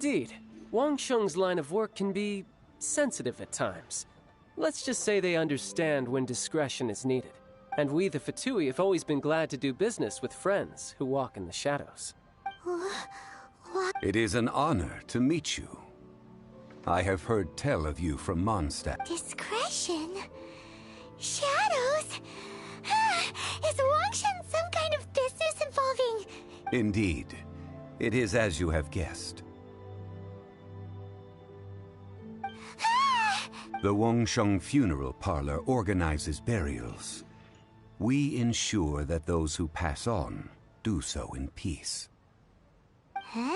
Indeed, Wang Sheng's line of work can be sensitive at times. Let's just say they understand when discretion is needed. And we, the Fatui, have always been glad to do business with friends who walk in the shadows. What? It is an honor to meet you. I have heard tell of you from Mondstadt. Discretion? Shadows? Is Wangshen some kind of business involving... Indeed. It is as you have guessed. The Wangsheng Funeral Parlor organizes burials. We ensure that those who pass on do so in peace. Huh?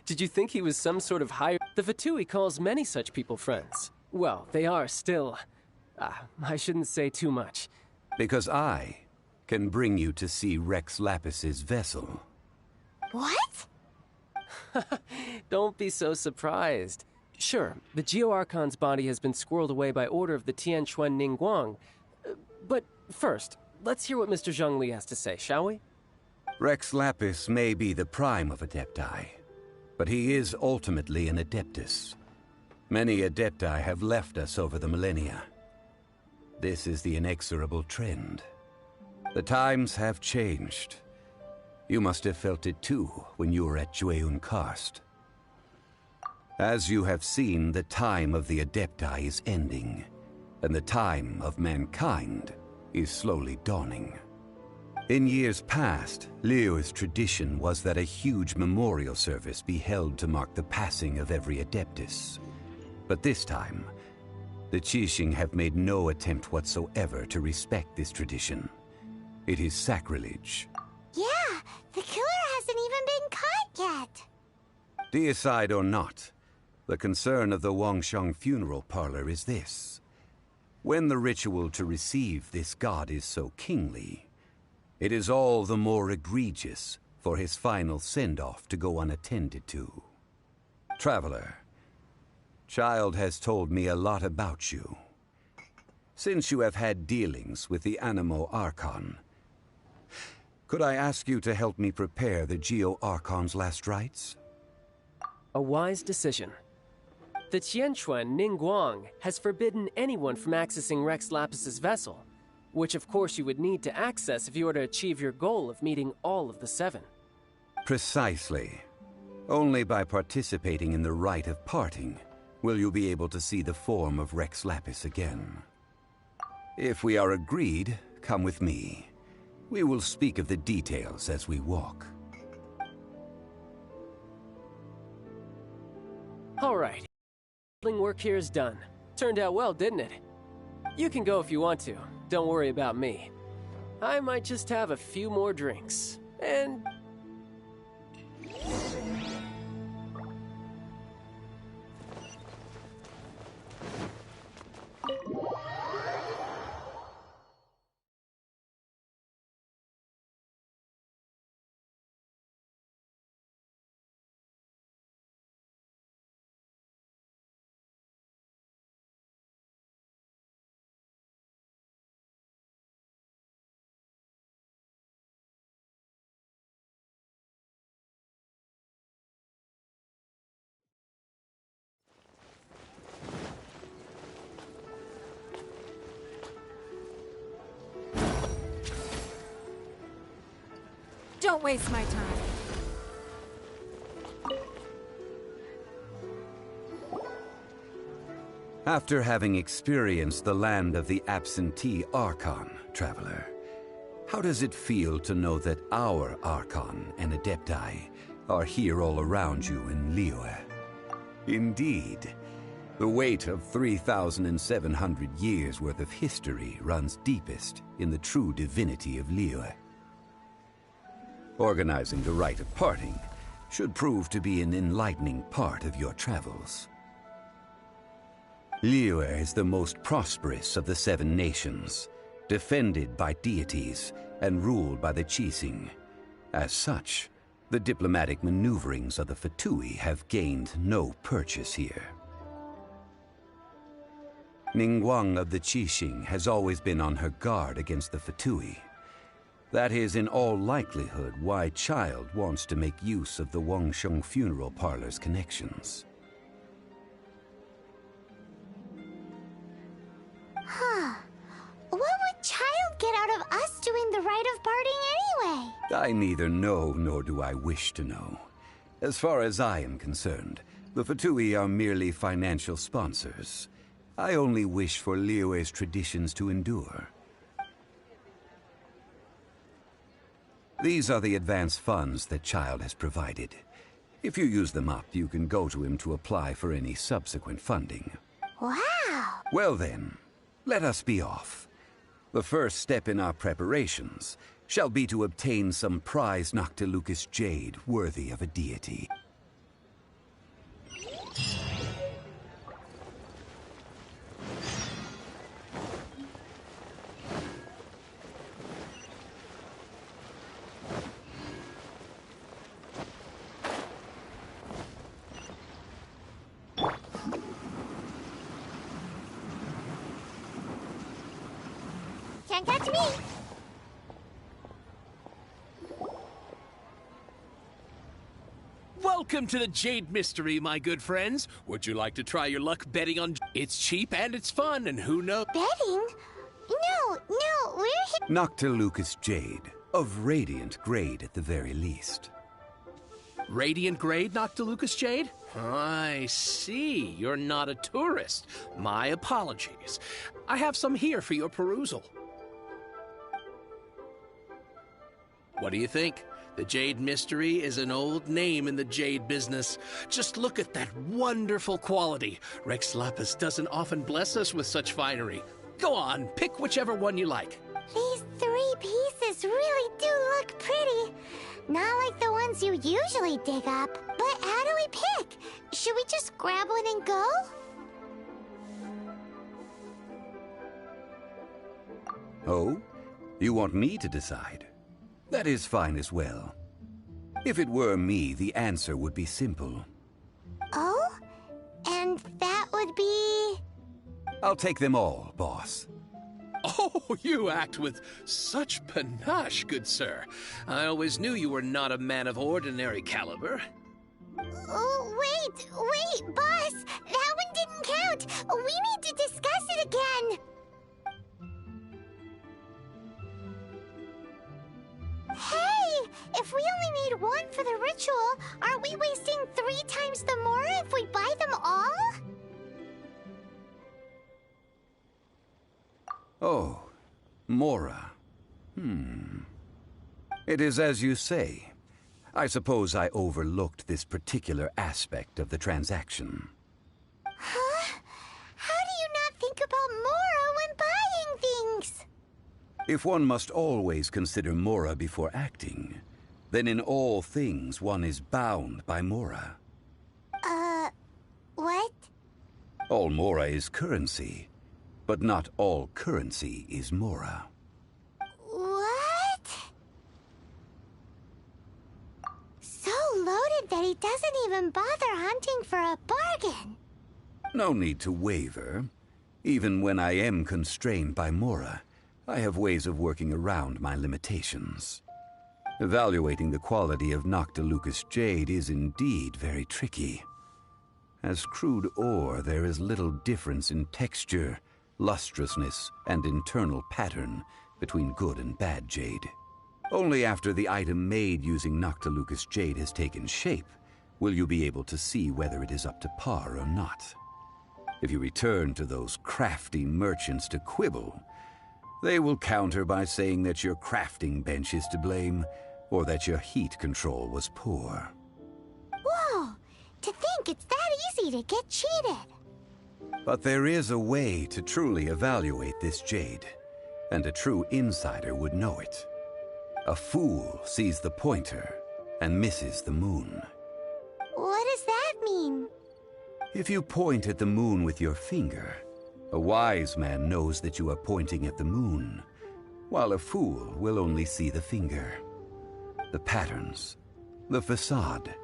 Did you think he was some sort of higher... The Fatui calls many such people friends. Well, they are still... I shouldn't say too much. Because I can bring you to see Rex Lapis's vessel. What? Don't be so surprised. Sure, the Geo Archon's body has been squirreled away by order of the Tianquan Ningguang. But first, let's hear what Mr. Zhongli has to say, shall we? Rex Lapis may be the prime of Adepti, but he is ultimately an Adeptus. Many Adepti have left us over the millennia. This is the inexorable trend. The times have changed. You must have felt it too when you were at Jueyun Karst. As you have seen, the time of the Adepti is ending, and the time of mankind is slowly dawning. In years past, Liyue's tradition was that a huge memorial service be held to mark the passing of every Adeptus. But this time, the Qixing have made no attempt whatsoever to respect this tradition. It is sacrilege. Yeah, the killer hasn't even been caught yet. Deicide or not, the concern of the Wangsheng Funeral Parlor is this. When the ritual to receive this god is so kingly, it is all the more egregious for his final send-off to go unattended to. Traveler, Child has told me a lot about you. Since you have had dealings with the Animo Archon, could I ask you to help me prepare the Geo Archon's last rites? A wise decision. The Tianquan Ningguang has forbidden anyone from accessing Rex Lapis's vessel, which of course you would need to access if you were to achieve your goal of meeting all of the seven. Precisely. Only by participating in the rite of parting will you be able to see the form of Rex Lapis again. If we are agreed, come with me. We will speak of the details as we walk. All right. Work here is done. Turned out well, didn't it? You can go if you want to. Don't worry about me. I might just have a few more drinks. And... Don't waste my time. After having experienced the land of the absentee Archon, Traveler, how does it feel to know that our Archon and Adepti are here all around you in Liyue? Indeed, the weight of 3,700 years' worth of history runs deepest in the true divinity of Liyue. Organizing the rite of parting should prove to be an enlightening part of your travels. Liyue is the most prosperous of the seven nations, defended by deities and ruled by the Qixing. As such, the diplomatic maneuverings of the Fatui have gained no purchase here. Ningguang of the Qixing has always been on her guard against the Fatui. That is in all likelihood why Child wants to make use of the Wangsheng funeral parlor's connections. Huh. What would Child get out of us doing the rite of parting anyway? I neither know nor do I wish to know. As far as I am concerned, the Fatui are merely financial sponsors. I only wish for Liyue's traditions to endure. These are the advance funds that Child has provided. If you use them up, you can go to him to apply for any subsequent funding. Wow! Well then, let us be off. The first step in our preparations shall be to obtain some prized Noctilucous jade worthy of a deity. Can't catch me! Welcome to the Jade Mystery, my good friends. Would you like to try your luck betting on... It's cheap and it's fun, and who knows... Betting? No, we're here. Noctilucous jade, of radiant grade at the very least. Radiant grade, Noctilucous Jade? I see. You're not a tourist. My apologies. I have some here for your perusal. What do you think? The Jade Mystery is an old name in the jade business. Just look at that wonderful quality. Rex Lapis doesn't often bless us with such finery. Go on, pick whichever one you like. These 3 pieces really do look pretty. Not like the ones you usually dig up. But how do we pick? Should we just grab one and go? Oh? You want me to decide? That is fine as well. If it were me, the answer would be simple. Oh? And that would be... I'll take them all, boss. Oh, you act with such panache, good sir. I always knew you were not a man of ordinary caliber. Oh, wait, boss! That one didn't count! We need to discuss it again! Hey! If we only need one for the ritual, aren't we wasting 3 times the more if we buy them all? Oh, Mora. It is as you say. I suppose I overlooked this particular aspect of the transaction. Huh? How do you not think about Mora when buying things? If one must always consider Mora before acting, then in all things one is bound by Mora. What? All Mora is currency, but not all currency is Mora. What? So loaded that he doesn't even bother hunting for a bargain. No need to waver. Even when I am constrained by Mora, I have ways of working around my limitations. Evaluating the quality of Noctilucous jade is indeed very tricky. As crude ore, there is little difference in texture, lustrousness, and internal pattern between good and bad jade. Only after the item made using Noctilucous jade has taken shape will you be able to see whether it is up to par or not. If you return to those crafty merchants to quibble, they will counter by saying that your crafting bench is to blame, or that your heat control was poor. Whoa! To think it's that easy to get cheated. But there is a way to truly evaluate this jade, and a true insider would know it. A fool sees the pointer and misses the moon. What does that mean? If you point at the moon with your finger, a wise man knows that you are pointing at the moon, while a fool will only see the finger. The patterns, the facade,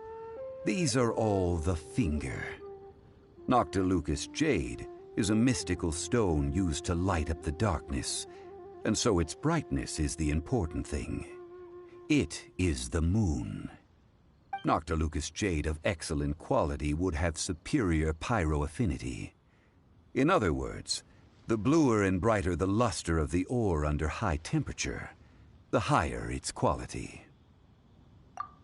these are all the finger. Noctilucous jade is a mystical stone used to light up the darkness, and so its brightness is the important thing. It is the moon. Noctilucous jade of excellent quality would have superior pyro affinity. In other words, the bluer and brighter the luster of the ore under high temperature, the higher its quality.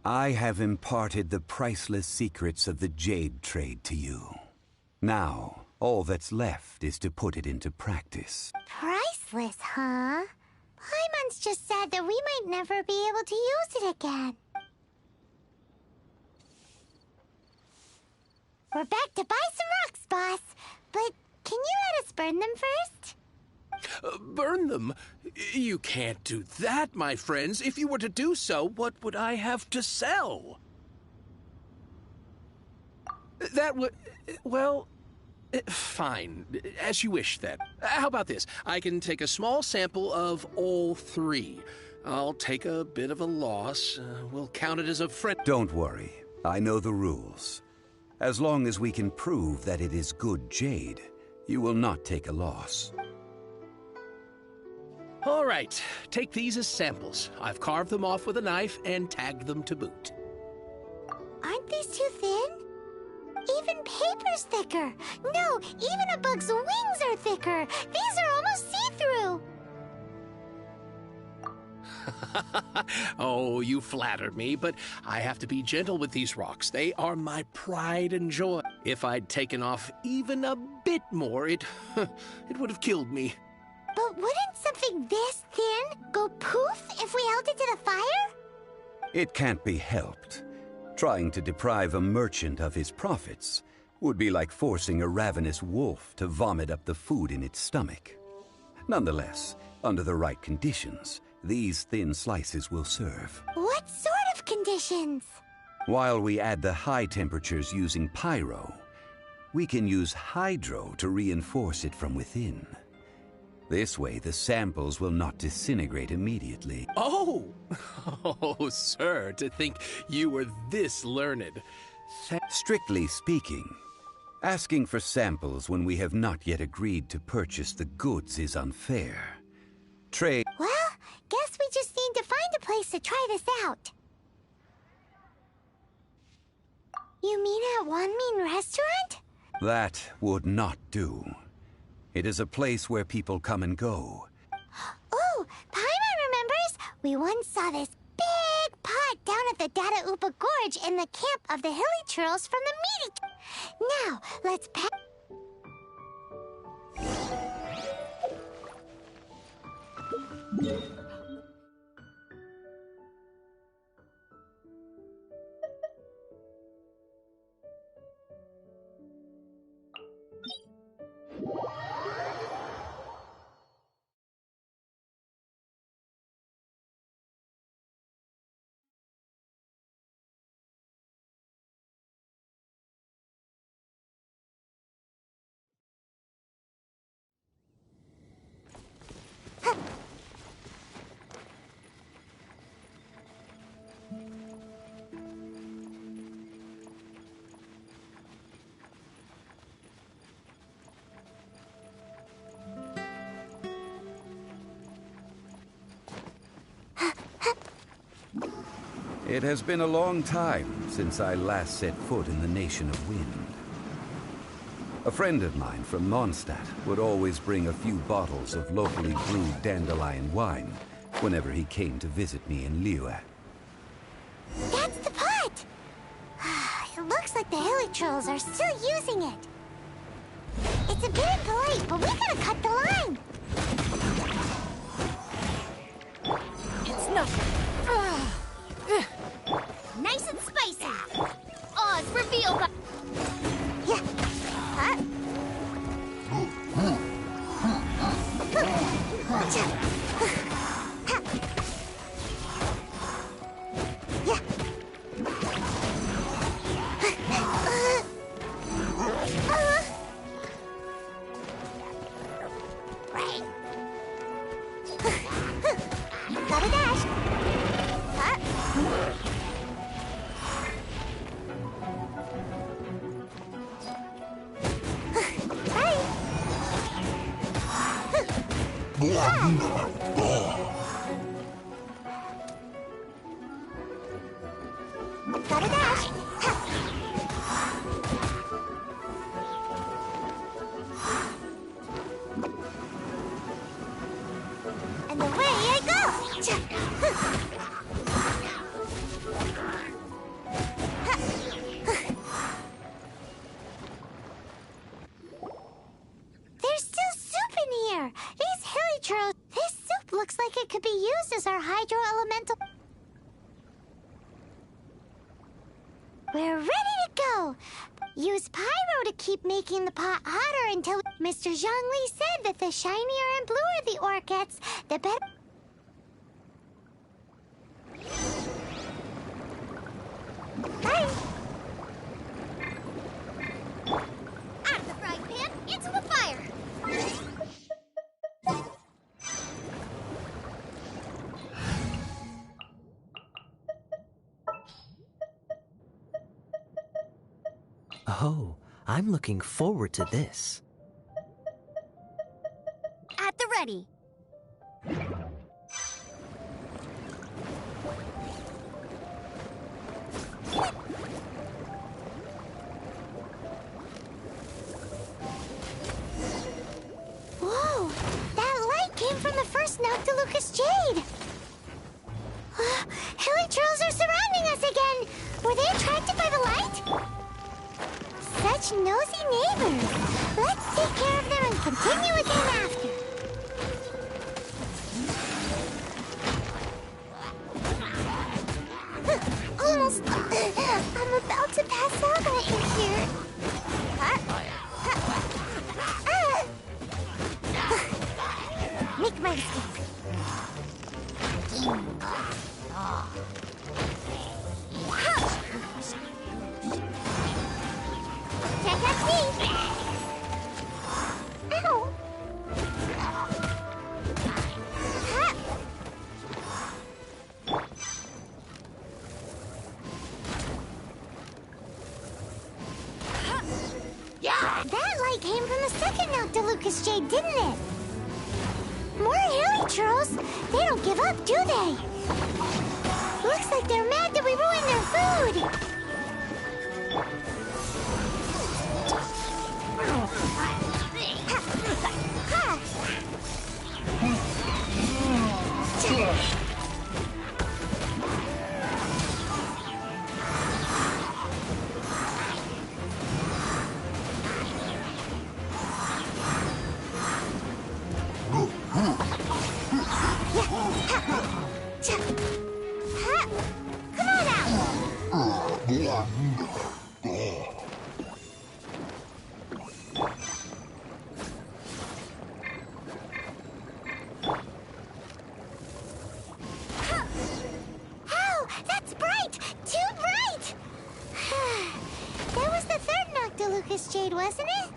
I have imparted the priceless secrets of the jade trade to you. Now, all that's left is to put it into practice. Priceless, huh? Paimon's just said that we might never be able to use it again. We're back to buy some rocks, boss. But can you let us burn them first? Burn them? You can't do that, my friends. If you were to do so, what would I have to sell? That would... well... fine. As you wish, then. How about this? I can take a small sample of all three. I'll take a bit of a loss. We'll count it as a friend... Don't worry. I know the rules. As long as we can prove that it is good jade, you will not take a loss. All right. Take these as samples. I've carved them off with a knife and tagged them to boot. Aren't these too thin? Even paper's thicker. No, even a bug's wings are thicker. These are almost see-through. Oh, you flatter me, but I have to be gentle with these rocks. They are my pride and joy. If I'd taken off even a bit more, it would have killed me. But wouldn't something this thin go poof if we held it to the fire? It can't be helped. Trying to deprive a merchant of his profits would be like forcing a ravenous wolf to vomit up the food in its stomach. Nonetheless, under the right conditions, these thin slices will serve. What sort of conditions? While we add the high temperatures using pyro, we can use hydro to reinforce it from within. This way, the samples will not disintegrate immediately. Oh! Oh, sir, to think you were this learned. Strictly speaking, asking for samples when we have not yet agreed to purchase the goods is unfair. Trade... Well, guess we just need to find a place to try this out. You mean at One Mean Restaurant? That would not do. It is a place where people come and go. Oh, Paimon remembers! We once saw this big pot down at the Data Upa Gorge in the camp of the Hilly Churls from the meeting. Now, let's pack... It has been a long time since I last set foot in the Nation of Wind. A friend of mine from Mondstadt would always bring a few bottles of locally brewed dandelion wine whenever he came to visit me in Liyue. That's the pot! It looks like the Hilly Trolls are still using it. It's a bit impolite, but we gotta cut the line. It's no... Nice and spicy. Oz reveal by... Yeah. Huh? Yeah. Right. Got a dash. Gotta dash. Ha. And away I go. Cha. There's still soup in here. These hilly churros. This soup looks like it could be used as our hydro elemental. We're ready to go. Use pyro to keep making the pot hotter until Mr. Zhongli said that the shinier and bluer the ore gets, the better. Bye. Out of the frying pan, into the fire. Oh, I'm looking forward to this. At the ready. Whoa! That light came from the first Noctilucous Jade! Hilly trolls are surrounding us again! Were they attracted by the light? Such nosy neighbors! Let's take care of them and continue again after. Almost. I'm about to pass out right here. Make my escape. Can't catch me. Ow. That light came from the second Noctilucous Jade, didn't it? More hilly churros? They don't give up, do they? Looks like they're mad that we ruined their food. Come on out! Ow! That's bright! Too bright! That was the third Noctilucous Jade, wasn't it?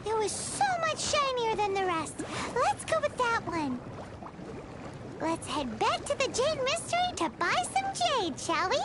It was so much shinier than the rest. Let's go with that one. Let's head back to the Jade Mystery to buy some jade, shall we?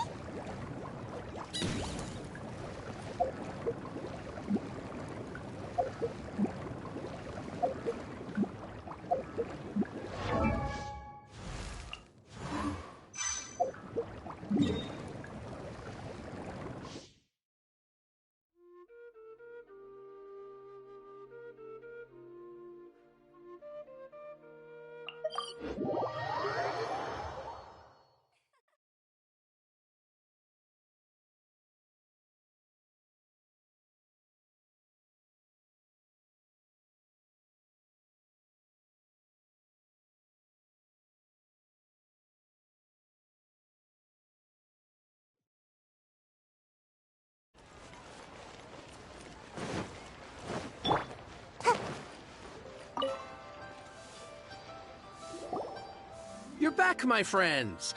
You're back, my friends.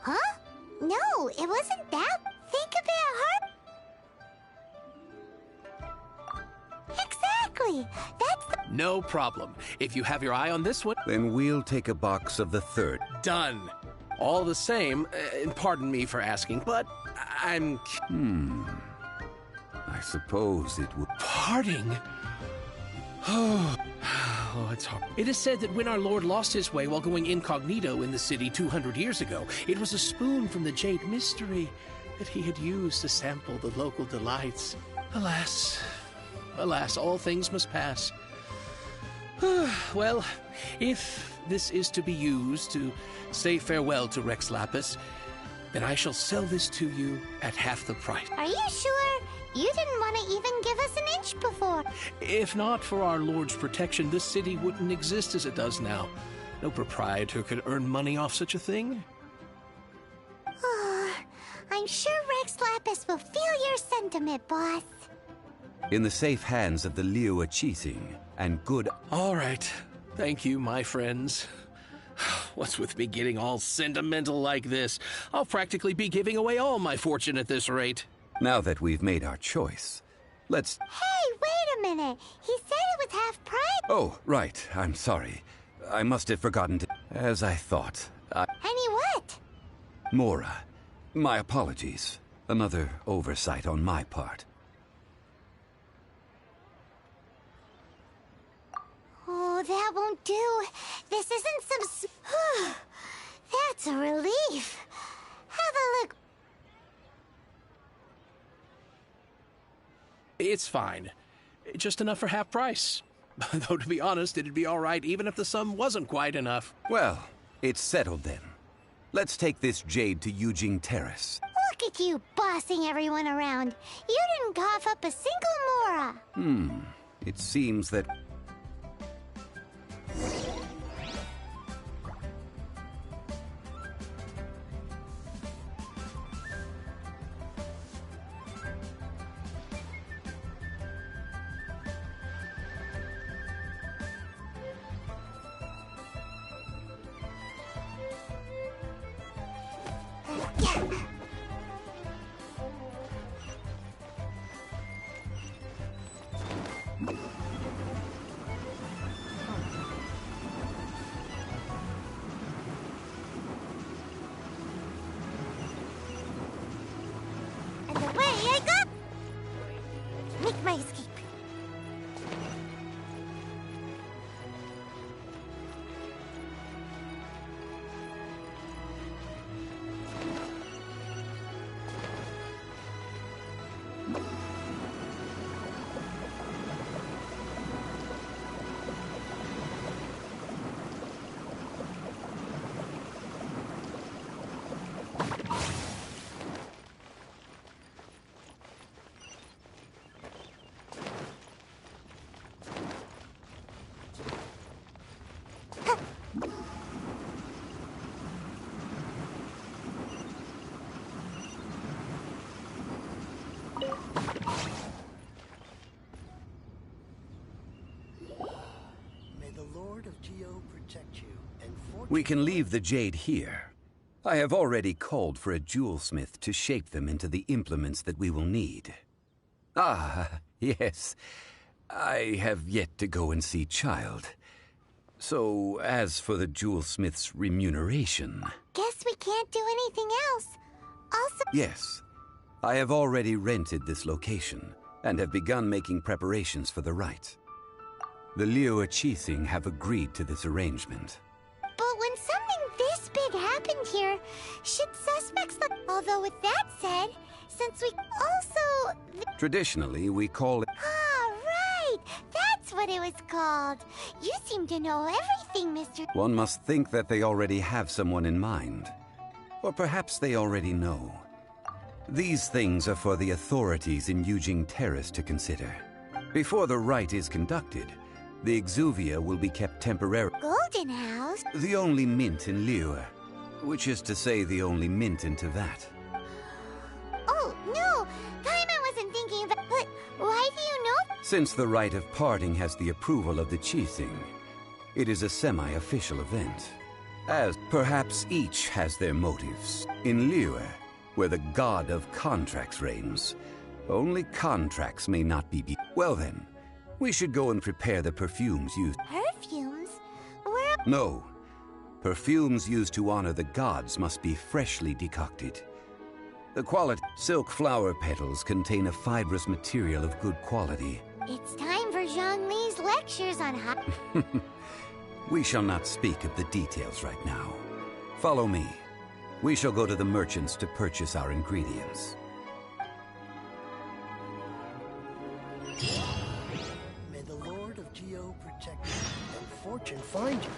Huh? No, it wasn't that. Think a bit hard. Exactly. That's the... No problem. If you have your eye on this one, Then we'll take a box of the third. done. All the same, pardon me for asking, but I'm... I suppose it would... Parting? Oh, it's hard. It is said that when our Lord lost his way while going incognito in the city 200 years ago, it was a spoon from the Jade Mystery that he had used to sample the local delights. Alas, alas, all things must pass. Well, if this is to be used to say farewell to Rex Lapis, then I shall sell this to you at half the price. Are you sure? You didn't want to even give us an inch before. If not for our Lord's protection, this city wouldn't exist as it does now. No proprietor could earn money off such a thing. Oh, I'm sure Rex Lapis will feel your sentiment, boss. In the safe hands of the Liu Chising and good... All right. Thank you, my friends. What's with me getting all sentimental like this? I'll practically be giving away all my fortune at this rate. Now that we've made our choice, let's... Hey, wait a minute. He said it was half price. Oh, right. I'm sorry. I must have forgotten to... As I thought. Any what? Mora. My apologies. Another oversight on my part. Oh, that won't do. This isn't some... That's a relief. Have a look. It's fine. Just enough for half price. Though, to be honest, it'd be all right even if the sum wasn't quite enough. Well, it's settled then. Let's take this jade to Yujing Terrace. Look at you bossing everyone around. You didn't cough up a single Mora. It seems that... And away I go! Make my escape. May the Lord of Geo protect you and fortune... We can leave the jade here. I have already called for a jewelsmith to shape them into the implements that we will need. Ah, yes. I have yet to go and see Child. So, as for the jewelsmith's remuneration... Guess we can't do anything else. Also... Yes. I have already rented this location, and have begun making preparations for the rite. The Liu Chising have agreed to this arrangement. But when something this big happened here, should suspects look... Although with that said, since we also... Traditionally, we call it... Ah, right! That's what it was called. You seem to know everything, Mr... One must think that they already have someone in mind. Or perhaps they already know. These things are for the authorities in Yujing Terrace to consider. Before the rite is conducted, the Exuvia will be kept temporarily... Golden House? The only mint in Liyue, which is to say the only mint in Tevat. Oh, no! Paimon wasn't thinking of it, but why do you know? Since the rite of parting has the approval of the Chising, it is a semi-official event. As perhaps each has their motives. In Liyue, where the god of contracts reigns, only contracts may not be beat. Well then, we should go and prepare the perfumes used. Perfumes? Where... No. Perfumes used to honor the gods must be freshly decocted. The quality... Silk flower petals contain a fibrous material of good quality. It's time for Zhongli's lectures on how... We shall not speak of the details right now. Follow me. We shall go to the merchants to purchase our ingredients. May the Lord of Geo protect you and fortune find you.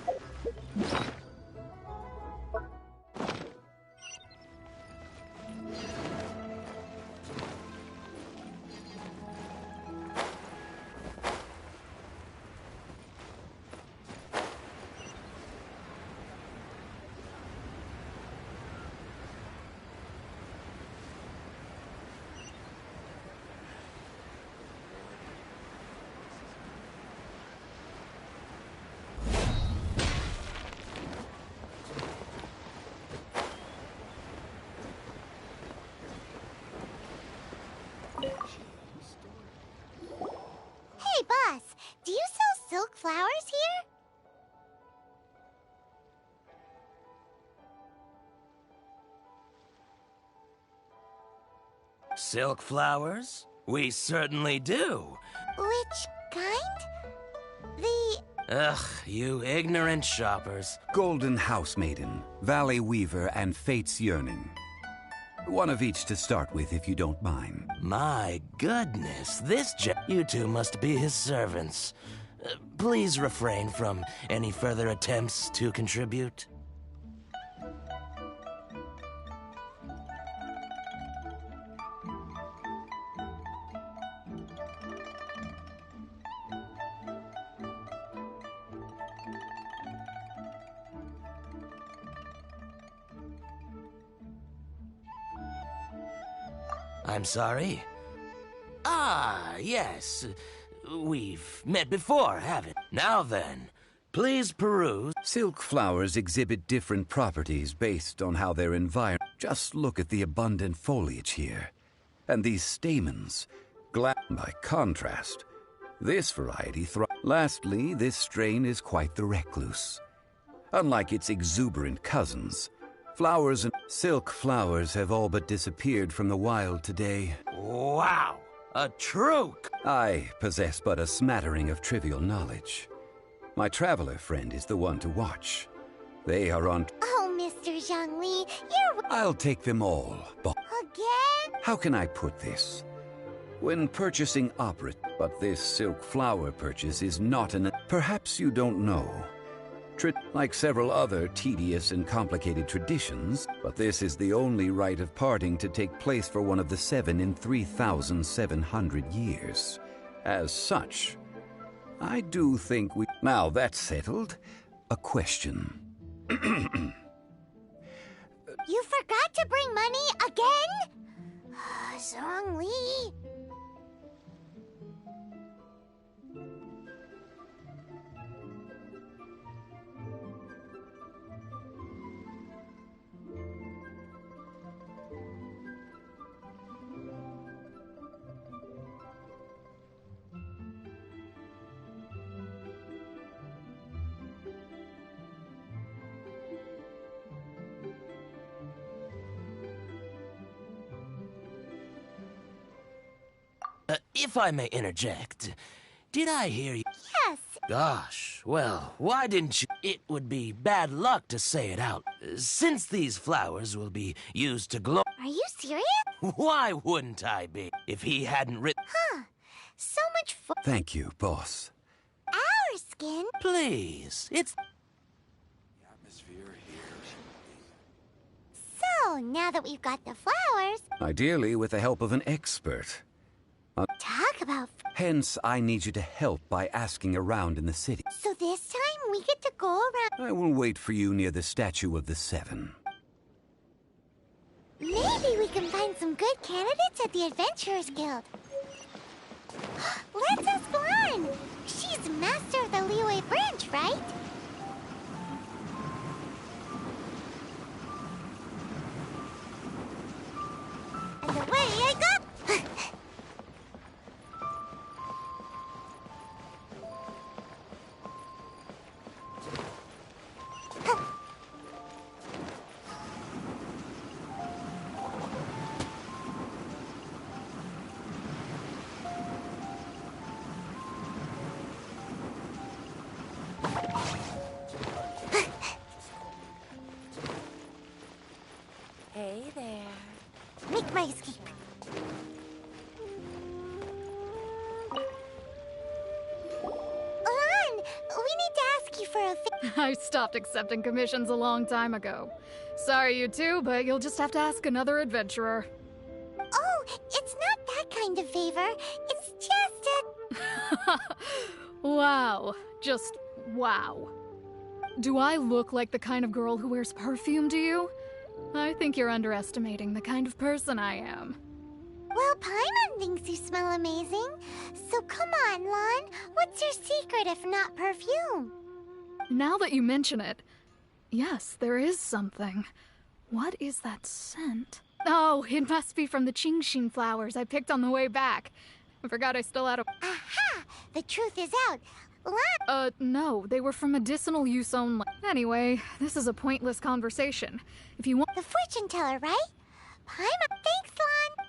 Hey, boss, do you sell silk flowers here? Silk flowers? We certainly do. Which kind? The... Ugh, you ignorant shoppers. Golden Housemaiden, Valley Weaver, and Fate's Yearning. One of each to start with, if you don't mind. My goodness, you two must be his servants. Please refrain from any further attempts to contribute. I'm sorry? Ah, yes. We've met before, haven't we? Now then, please peruse. Silk flowers exhibit different properties based on how their environment. Just look at the abundant foliage here. And these stamens. By contrast, this variety thrives. Lastly, this strain is quite the recluse. Unlike its exuberant cousins, flowers and silk flowers have all but disappeared from the wild today. Wow! A true... I possess but a smattering of trivial knowledge. My traveler friend is the one to watch. They are on... Oh, Mr. Zhongli, you're... I'll take them all, but... Again? How can I put this? When purchasing but this silk flower purchase is not an... Perhaps you don't know. Like several other tedious and complicated traditions, but this is the only rite of parting to take place for one of the 7 in 3,700 years. As such, I do think we... Now that's settled, a question. You forgot to bring money again? Zhongli. If I may interject, did I hear you? Yes. Gosh, well, why didn't you? It would be bad luck to say it out, since these flowers will be used to glow. Are you serious? Why wouldn't I be, if he hadn't written? Huh. So much fun. Thank you, boss. Our skin? Please, it's... So, now that we've got the flowers... Ideally with the help of an expert. Talk about... Hence, I need you to help by asking around in the city. So this time, we get to go around... I will wait for you near the Statue of the Seven. Maybe we can find some good candidates at the Adventurers Guild. Let's ask Lauren. She's master of the Liyue branch, right? And away I go! Make my escape. Lan, we need to ask you for a favor. I stopped accepting commissions a long time ago. Sorry, you two, but you'll just have to ask another adventurer. Oh, it's not that kind of favor. It's just a... Wow. Just wow. Do I look like the kind of girl who wears perfume to you? I think you're underestimating the kind of person I am. Well, Paimon thinks you smell amazing. So come on, Lan. What's your secret if not perfume? Now that you mention it, yes, there is something. What is that scent? Oh, it must be from the Qingxin flowers I picked on the way back. I forgot I still had a... Aha! The truth is out. Lan... No, they were for medicinal use only. Anyway, this is a pointless conversation. If you want... The fortune teller, right? Paimon, thanks, Lan.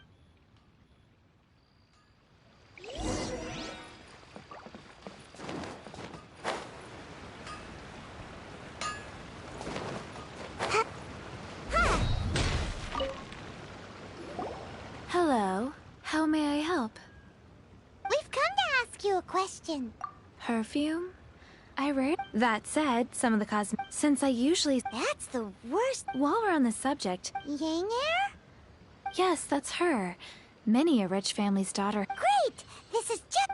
Hello. How may I help? We've come to ask you a question. Perfume? I rarely... That said, some of the since I usually... That's the worst. While we're on the subject... Yang Air? Yes, that's her. Many a rich family's daughter. Great! This is just...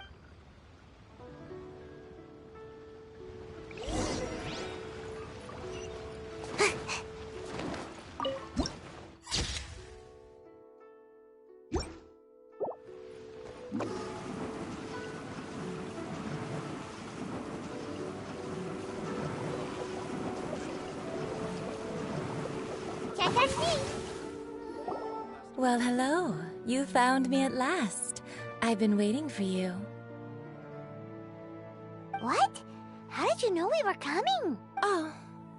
Well, hello. You found me at last. I've been waiting for you. What? How did you know we were coming? Oh,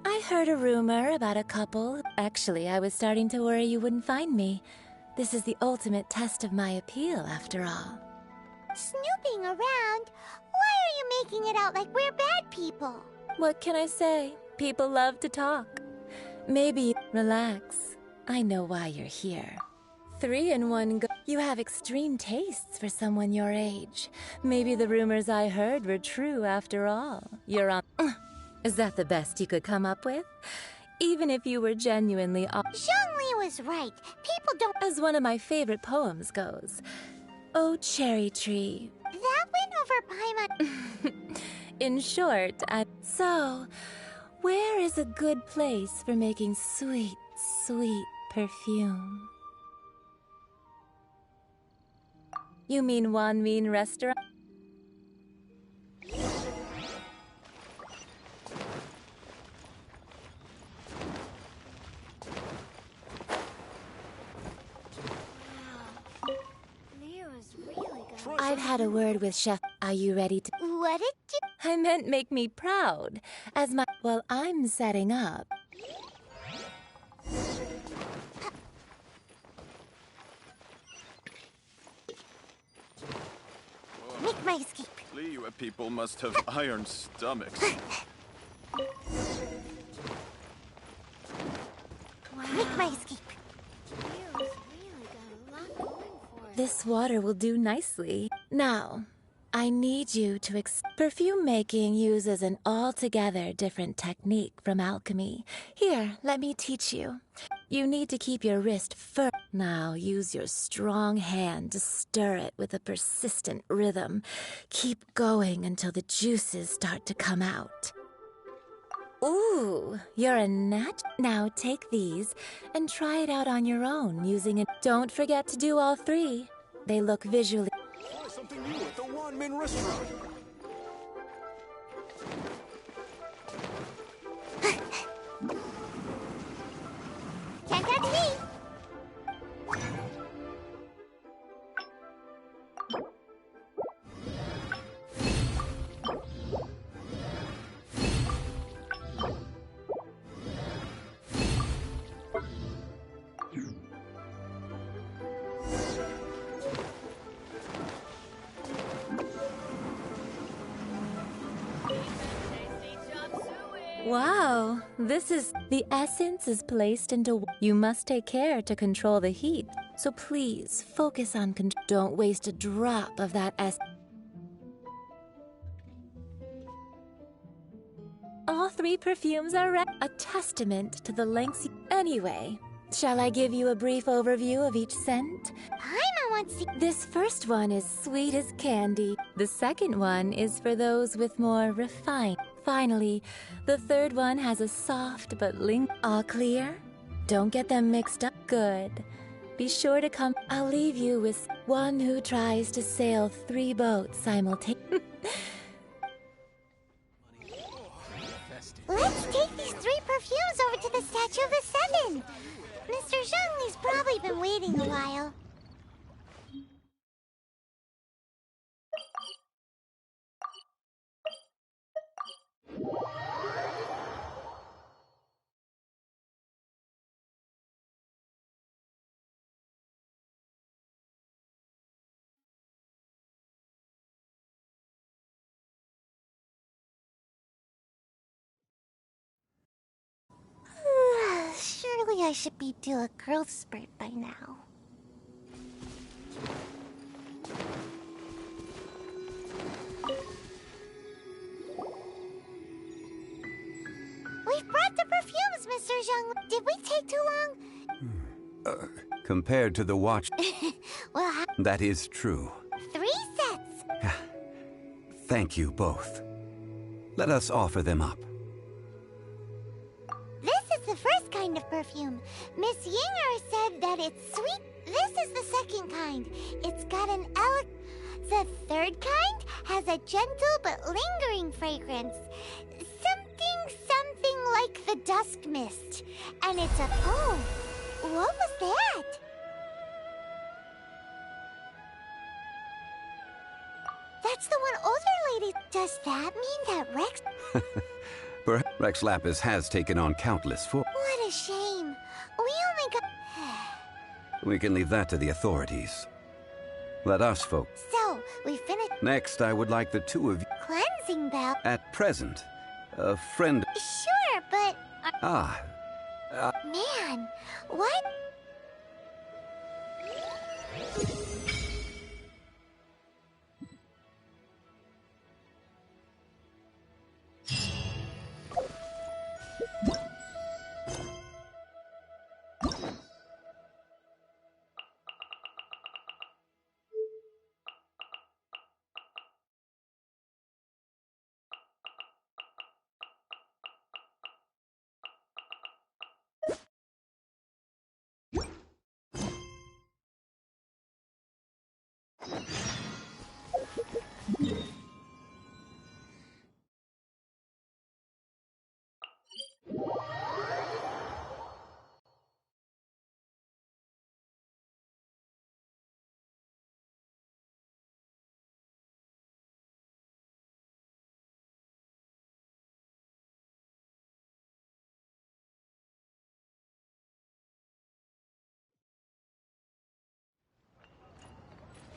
I heard a rumor about a couple. Actually, I was starting to worry you wouldn't find me. This is the ultimate test of my appeal, after all. Snooping around? Why are you making it out like we're bad people? What can I say? People love to talk. Maybe relax. I know why you're here. 3 in 1 go. You have extreme tastes for someone your age. Maybe the rumors I heard were true after all. You're on... Is that the best you could come up with? Even if you were genuinely... Zhongli was right. People don't... As one of my favorite poems goes. Oh, cherry tree. That went over Paimon. In short, So, where is a good place for making sweet, sweet perfume? You mean Wanmin restaurant? I've had a word with Chef. Are you ready to... What did you... I meant make me proud. As my... Well, I'm setting up. Make my escape. Liyue people must have iron stomachs. Make my escape. This water will do nicely. Now, I need you to perfume making uses an altogether different technique from alchemy. Here, let me teach you. You need to keep your wrist firm. Now, use your strong hand to stir it with a persistent rhythm. Keep going until the juices start to come out. Ooh, you're a nat. Now take these and try it out on your own using it. Don't forget to do all 3. They look visually. Try something new at the Wanmin restaurant. Can't touch me. Wow, this is... The essence is placed into... You must take care to control the heat. So please, focus on... Don't waste a drop of that essence. All 3 perfumes are a testament to the lengths... Anyway, shall I give you a brief overview of each scent? Paimon wants to... This first one is sweet as candy. The second one is for those with more refined. Finally, the third one has a soft but All clear? Don't get them mixed up. Good. Be sure to come. I'll leave you with one who tries to sail 3 boats simultaneously. Let's take these 3 perfumes over to the Statue of the Seven. Mr. Zhengli's probably been waiting a while. Surely I should be due a growth spurt by now. We've brought the perfumes, Mr. Zheng. Did we take too long? Compared to the watch... Well, That is true. 3 sets. Thank you both. Let us offer them up. This is the first kind of perfume. Miss Yinger said that it's sweet. This is the second kind. It's got an The third kind has a gentle but lingering fragrance. Something like the dusk mist. And it's a... Oh, what was that? That's the one older lady. Does that mean that Rex... Perhaps Rex Lapis has taken on countless What a shame. We only got... We can leave that to the authorities. Let us focus. So, we finished... Next, I would like the 2 of you... Cleansing bell? At present, a friend... Sure, but... Man, what?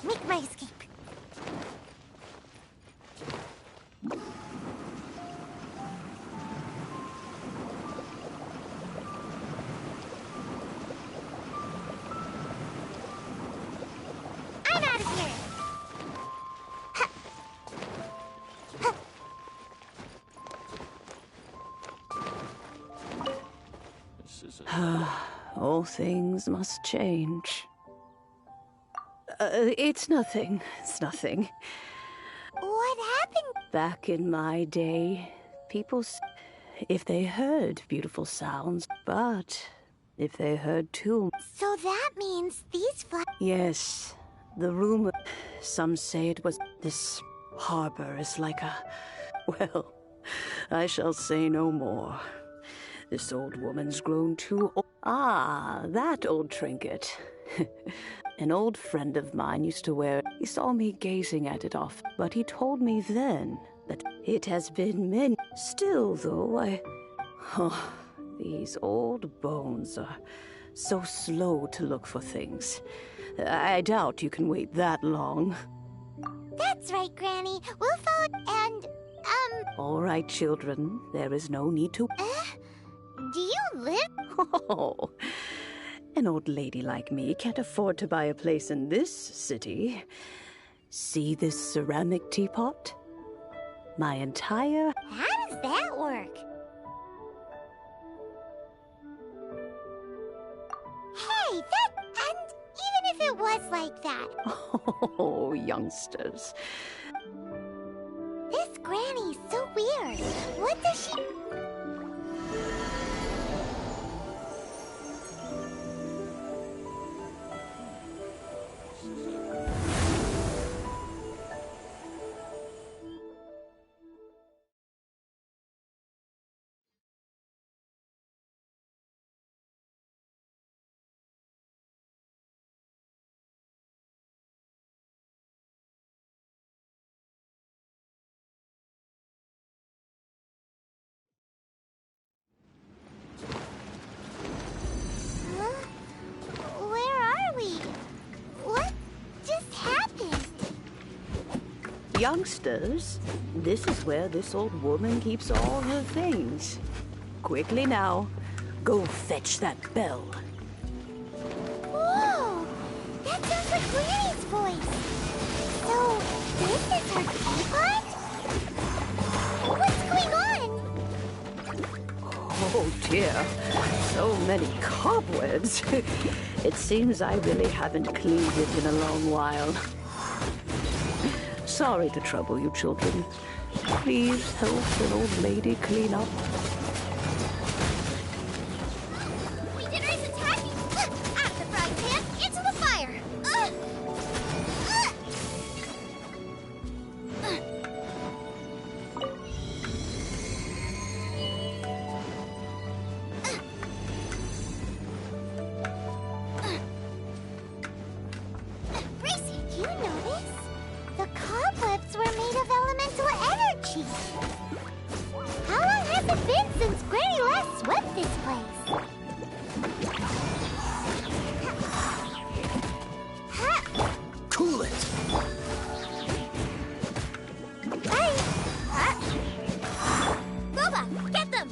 Make my escape. I'm out of here. All things must change. It's nothing. It's nothing. What happened? Back in my day, people, if they heard beautiful sounds, but if they heard too... So that means these Yes, the rumor, some say it was... This harbor is like a... Well, I shall say no more. This old woman's grown too old. Ah, that old trinket. An old friend of mine used to wear it. He saw me gazing at it off, but he told me then that it has been many. Still, though, Oh, these old bones are so slow to look for things. I doubt you can wait that long. That's right, Granny. We'll follow... And All right, children. There is no need to... Do you live? Oh, an old lady like me can't afford to buy a place in this city. See this ceramic teapot? My entire... How does that work? Hey, that... And even if it was like that... Oh, youngsters. This granny's so weird. What does she... Where are we? What just happened? Youngsters, this is where this old woman keeps all her things. Quickly now, go fetch that bell. Whoa! That sounds like Granny's voice. So, this is her teapot? What's going on? Oh dear, so many cobwebs. It seems I really haven't cleaned it in a long while. Sorry to trouble you, children. Please help an old lady clean up. Dinner is attacking! Out of the frying pan, into the fire! Did you notice? The cobwebs were made of elemental energy. How long has it been since Granny last swept this place? Cool it! Boba, get them!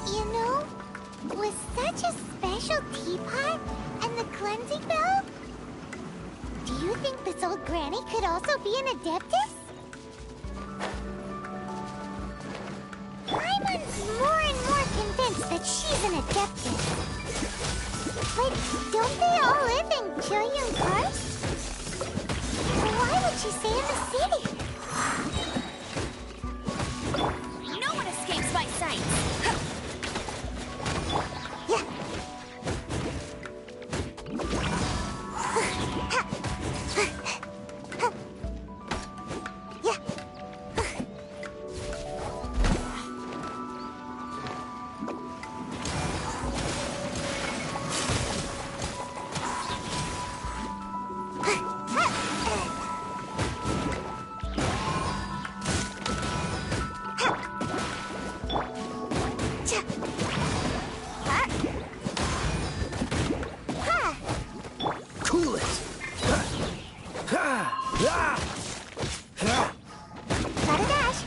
You know, with such a special teapot and the cleansing bell, do you think this old granny could also be an adeptus? I'm more and more convinced that she's an adeptus. But don't they all live in Chilian Karst? Why would she stay in the city? No one escapes my sight! Cool it! Gotta dash.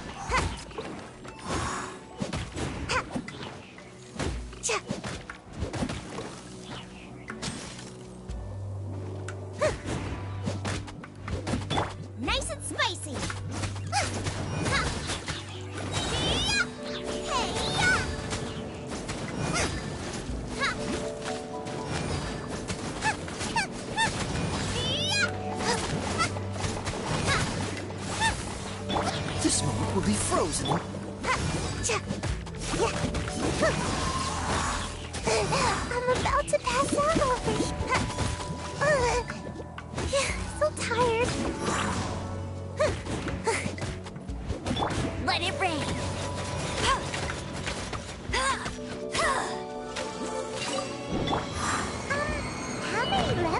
Nice and spicy! This moment will be frozen. I'm about to pass out over here. So tired. Let it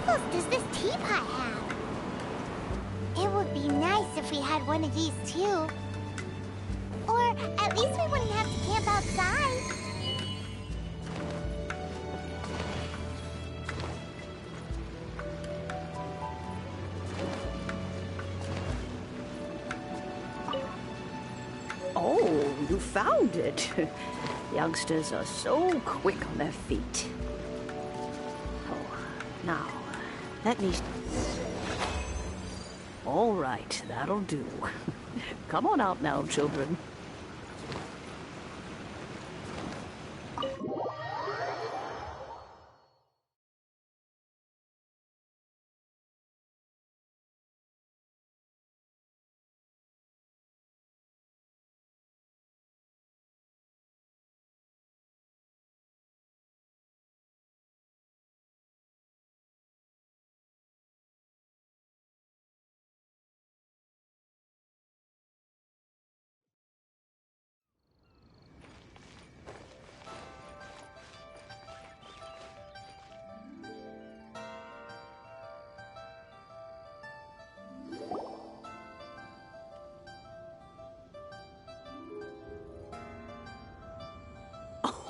levels does this teapot have? It would be nice if we had one of these too. Or at least we wouldn't have to camp outside. Oh, you found it. Youngsters are so quick on their feet. Oh, now, let me... All right, that'll do. Come on out now, children.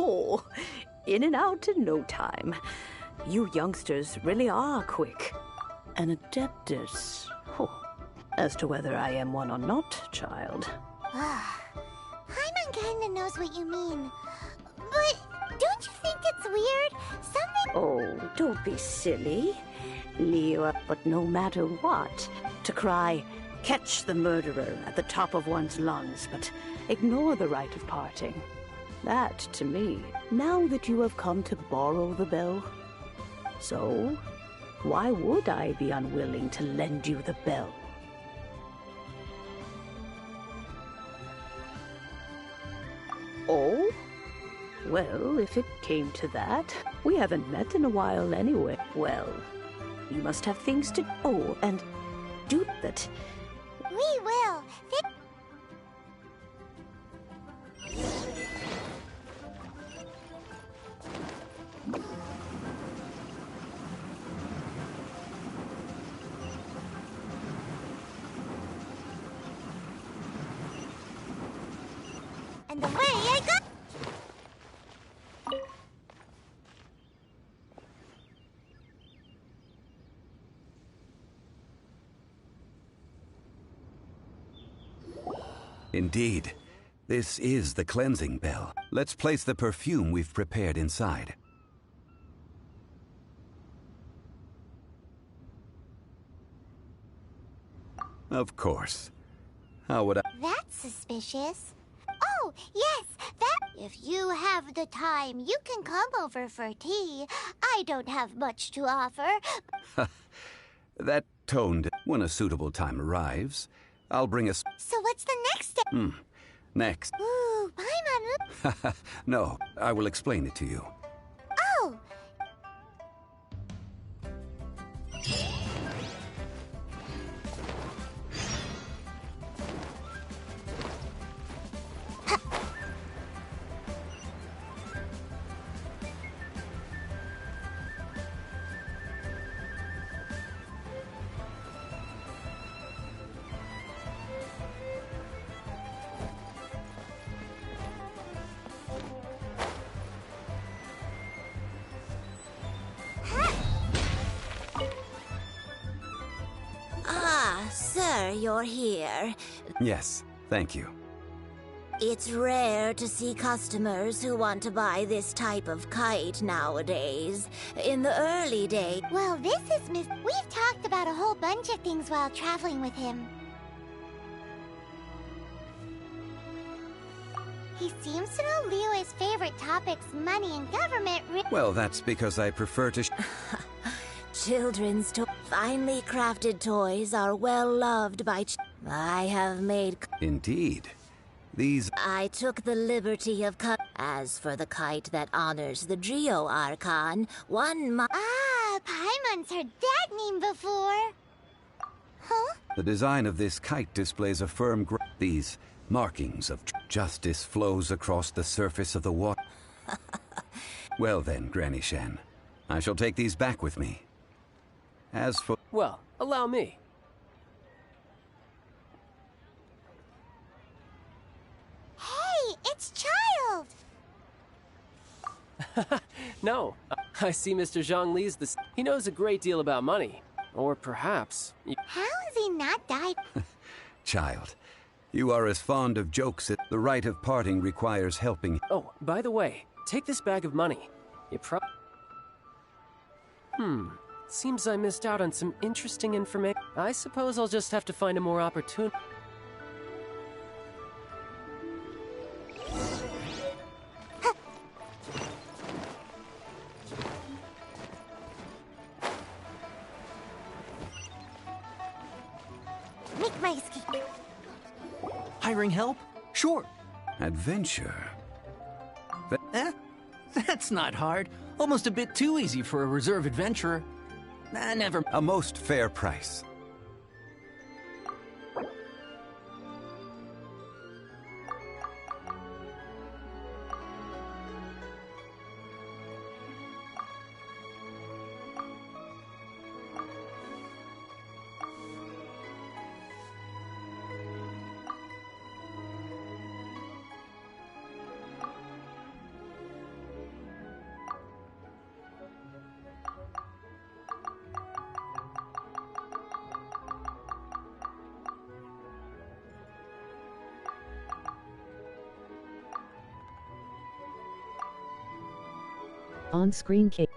Oh, in and out in no time. You youngsters really are quick. An adeptus. Oh, as to whether I am one or not, child. Paimon kinda knows what you mean. But don't you think it's weird? Something... Oh, don't be silly. Leo, but no matter what, to cry, catch the murderer at the top of one's lungs, but ignore the rite of parting. That, to me, now that you have come to borrow the bell. So, why would I be unwilling to lend you the bell? Oh? Well, if it came to that, we haven't met in a while anyway. Well, you must have things to... Oh, and do that. We will. And away I go! Indeed. This is the cleansing bell. Let's place the perfume we've prepared inside. Of course. How would I... That's suspicious. Oh, yes, that... If you have the time, you can come over for tea. I don't have much to offer. That toned. When a suitable time arrives, I'll bring us... So what's the next step? Next. Ooh, Paimon. No, I will explain it to you. Oh! Ah, sir, you're here. Yes, thank you. It's rare to see customers who want to buy this type of kite nowadays. In the early days... Well, this is Miss... We've talked about a whole bunch of things while traveling with him. He seems to know Leo's favorite topics, money and government... Well, that's because I prefer to... Children's finely crafted toys are well loved by I have made... Indeed. These... I took the liberty of As for the kite that honors the Geo Archon, Paimon's heard that name before. Huh? The design of this kite displays a firm These markings of justice flows across the surface of the water. Well then, Granny Shan, I shall take these back with me. As for... Well, allow me. Hey, it's Child! No, I see Mr. Zhongli's the... He knows a great deal about money. Or perhaps... How has he not died? Child, you are as fond of jokes as the rite of parting requires helping. Oh, by the way, take this bag of money. It seems I missed out on some interesting information. I suppose I'll just have to find a more opportune... Make my escape. Hiring help? Sure. Adventure? That's not hard. Almost a bit too easy for a reserve adventurer. Never. A most fair price. On-screen K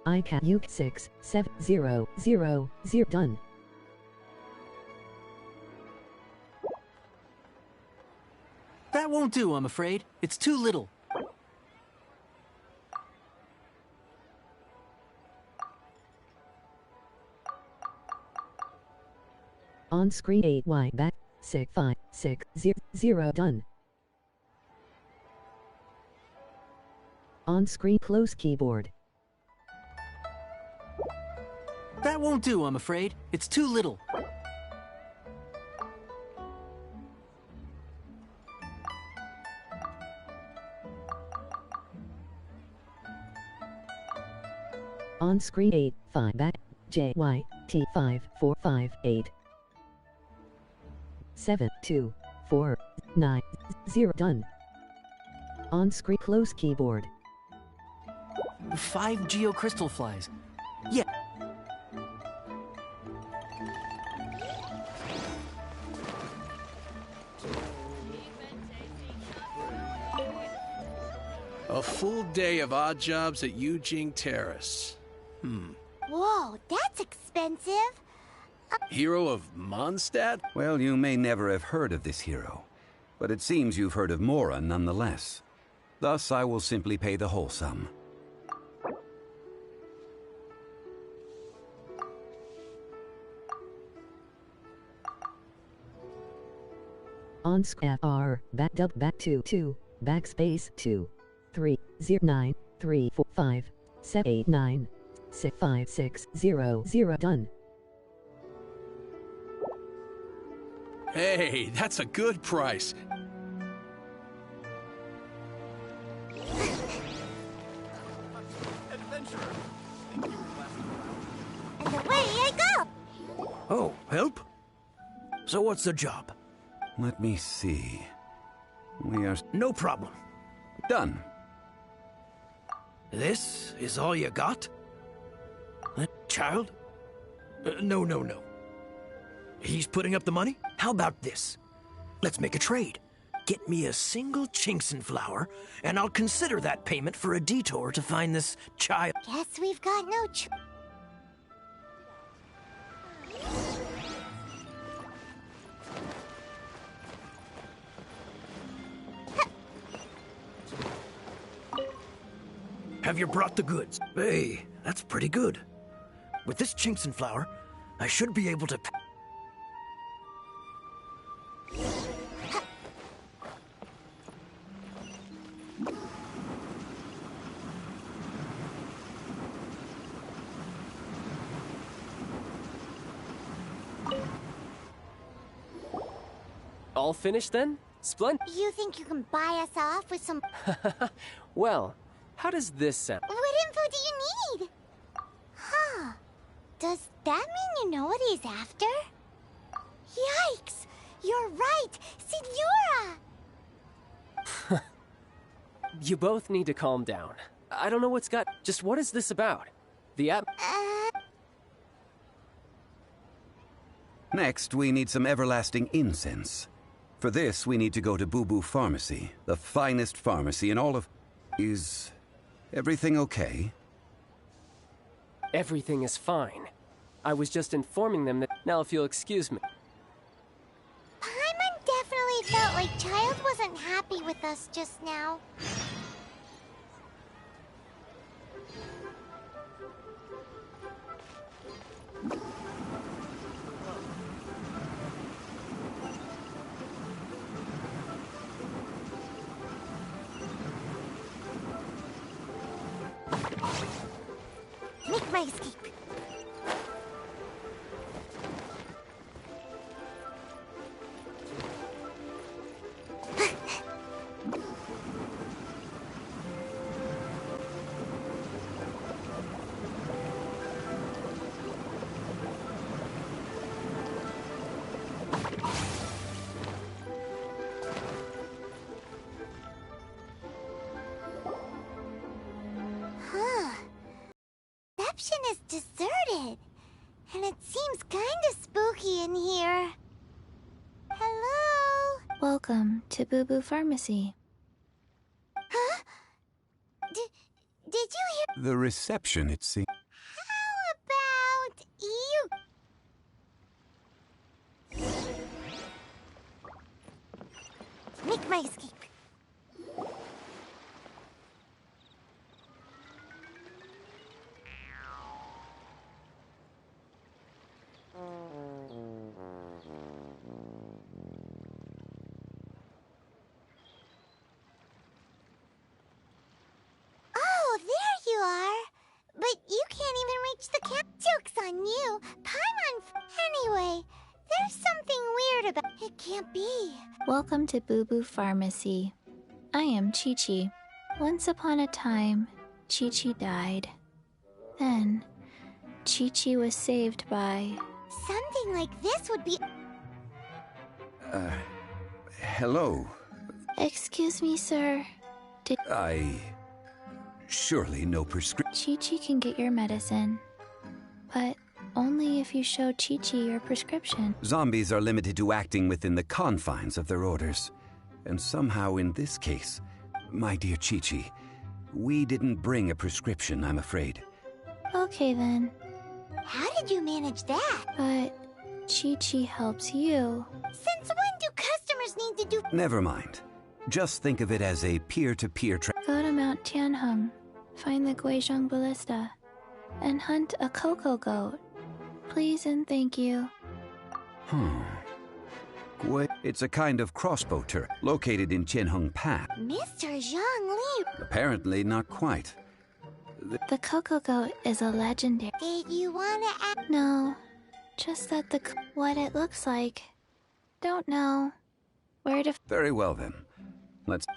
iPad UK 67000 done. That won't do, I'm afraid. It's too little. On-screen 8Y back 6560 done. On-screen close keyboard. That won't do, I'm afraid. It's too little. On-screen 8 back JYT 5458 72490 done. On-screen close keyboard. 5 geocrystal flies. Yeah. A full day of odd jobs at Yujing Terrace. Whoa, that's expensive. Hero of Mondstadt? Well, you may never have heard of this hero, but it seems you've heard of Mora nonetheless. Thus, I will simply pay the whole sum. On FR back 2 backspace 2 3 0 9 3 4 5 7 8 9 6 5 6 0 0 done. Hey, that's a good price. And away I go. Oh, help? So what's the job? Let me see. We are... No problem. Done. This is all you got? Child? No. He's putting up the money? How about this? Let's make a trade. Get me a single Chinxin flower, and I'll consider that payment for a detour to find this child. Guess we've got no Have you brought the goods? Hey, that's pretty good. With this Chinxin flower, I should be able to... All finished then? Splendid. You think you can buy us off with some... Well, how does this sound? What info do you need? Huh. Does that mean you know what he's after? Yikes! You're right! Signora! You both need to calm down. I don't know what's got... Just what is this about? The app... Next, we need some everlasting incense. For this, we need to go to Boo Boo Pharmacy, the finest pharmacy in all of... Is everything okay? Everything is fine. I was just informing them that... Now, if you'll excuse me. Paimon definitely felt like Child wasn't happy with us just now. Make my escape. Reception is deserted, and it seems kinda spooky in here. Hello? Welcome to Boo Boo Pharmacy. Huh? Did you hear? The reception, it seems. How about you? Make my escape. Oh, there you are. But you can't even reach the camp. Joke's on you. Paimon. Anyway, there's something weird about it. Can't be. Welcome to Boo Boo Pharmacy. I am Chi-Chi. Once upon a time, Chi-Chi died. Then, Chi-Chi was saved by... Something like this would be... Hello. Excuse me, sir. Did... Surely no prescription. Chi-Chi can get your medicine. But only if you show Chi-Chi your prescription. Zombies are limited to acting within the confines of their orders. And somehow in this case, my dear Chi-Chi, we didn't bring a prescription, I'm afraid. Okay then. How did you manage that? But Chi-Chi helps you. Since when do customers need to do... Never mind. Just think of it as a peer-to-peer Go to Mount Tianheng, find the Guizhong Ballista, and hunt a cocoa goat. Please and thank you. It's a kind of crossbow turret located in Tianheng Pass. Mr. Zhang Li. Apparently not quite. The cocoa goat is a legendary. Did you want to ask? No, just that what it looks like. Don't know. Where to... Very well then. Let's...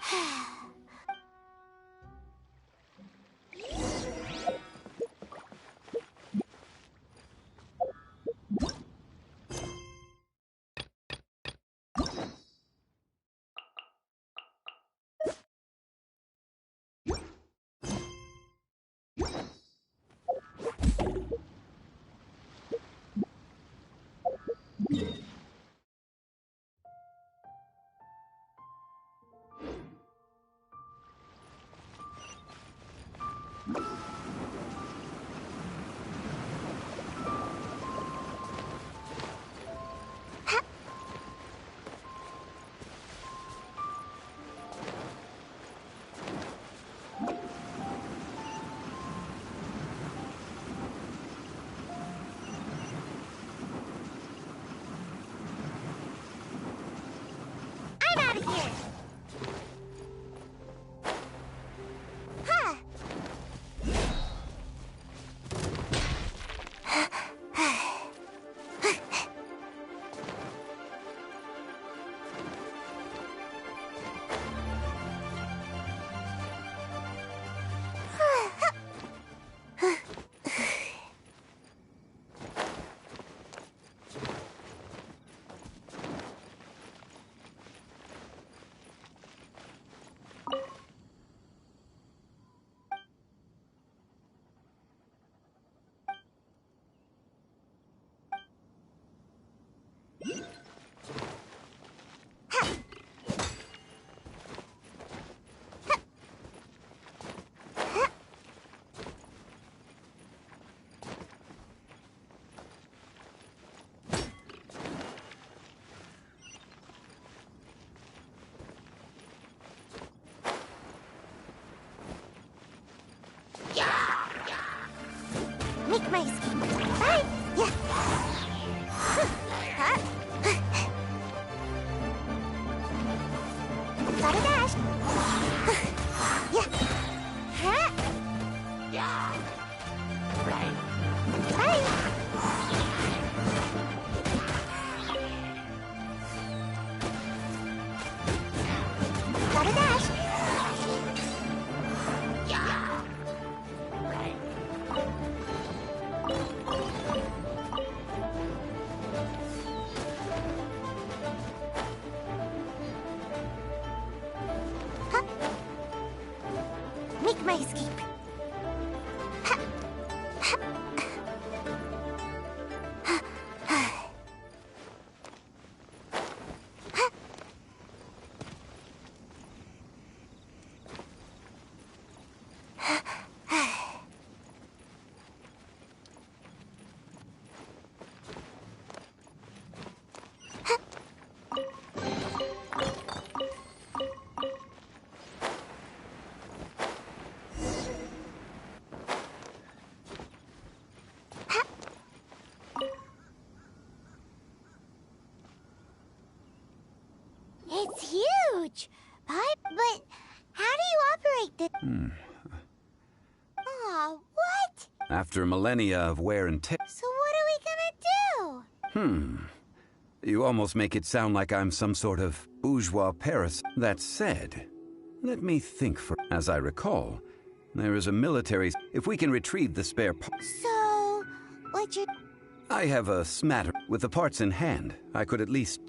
Make my escape. Right? Yeah. Huh? Gotta dash. Yeah. Huh? Yeah. Right. Right. Gotta dash. Yeah. Right. Huh? Make my escape. Huh? Huh? Huh? Huh? It's huge! But how do you operate this? Aw, what? After millennia of wear and tear. So what are we gonna do? You almost make it sound like I'm some sort of bourgeois Paris. That said, let me think for... As I recall, there is a military... If we can retrieve the spare parts... So, what you... I have a smatter. With the parts in hand, I could at least...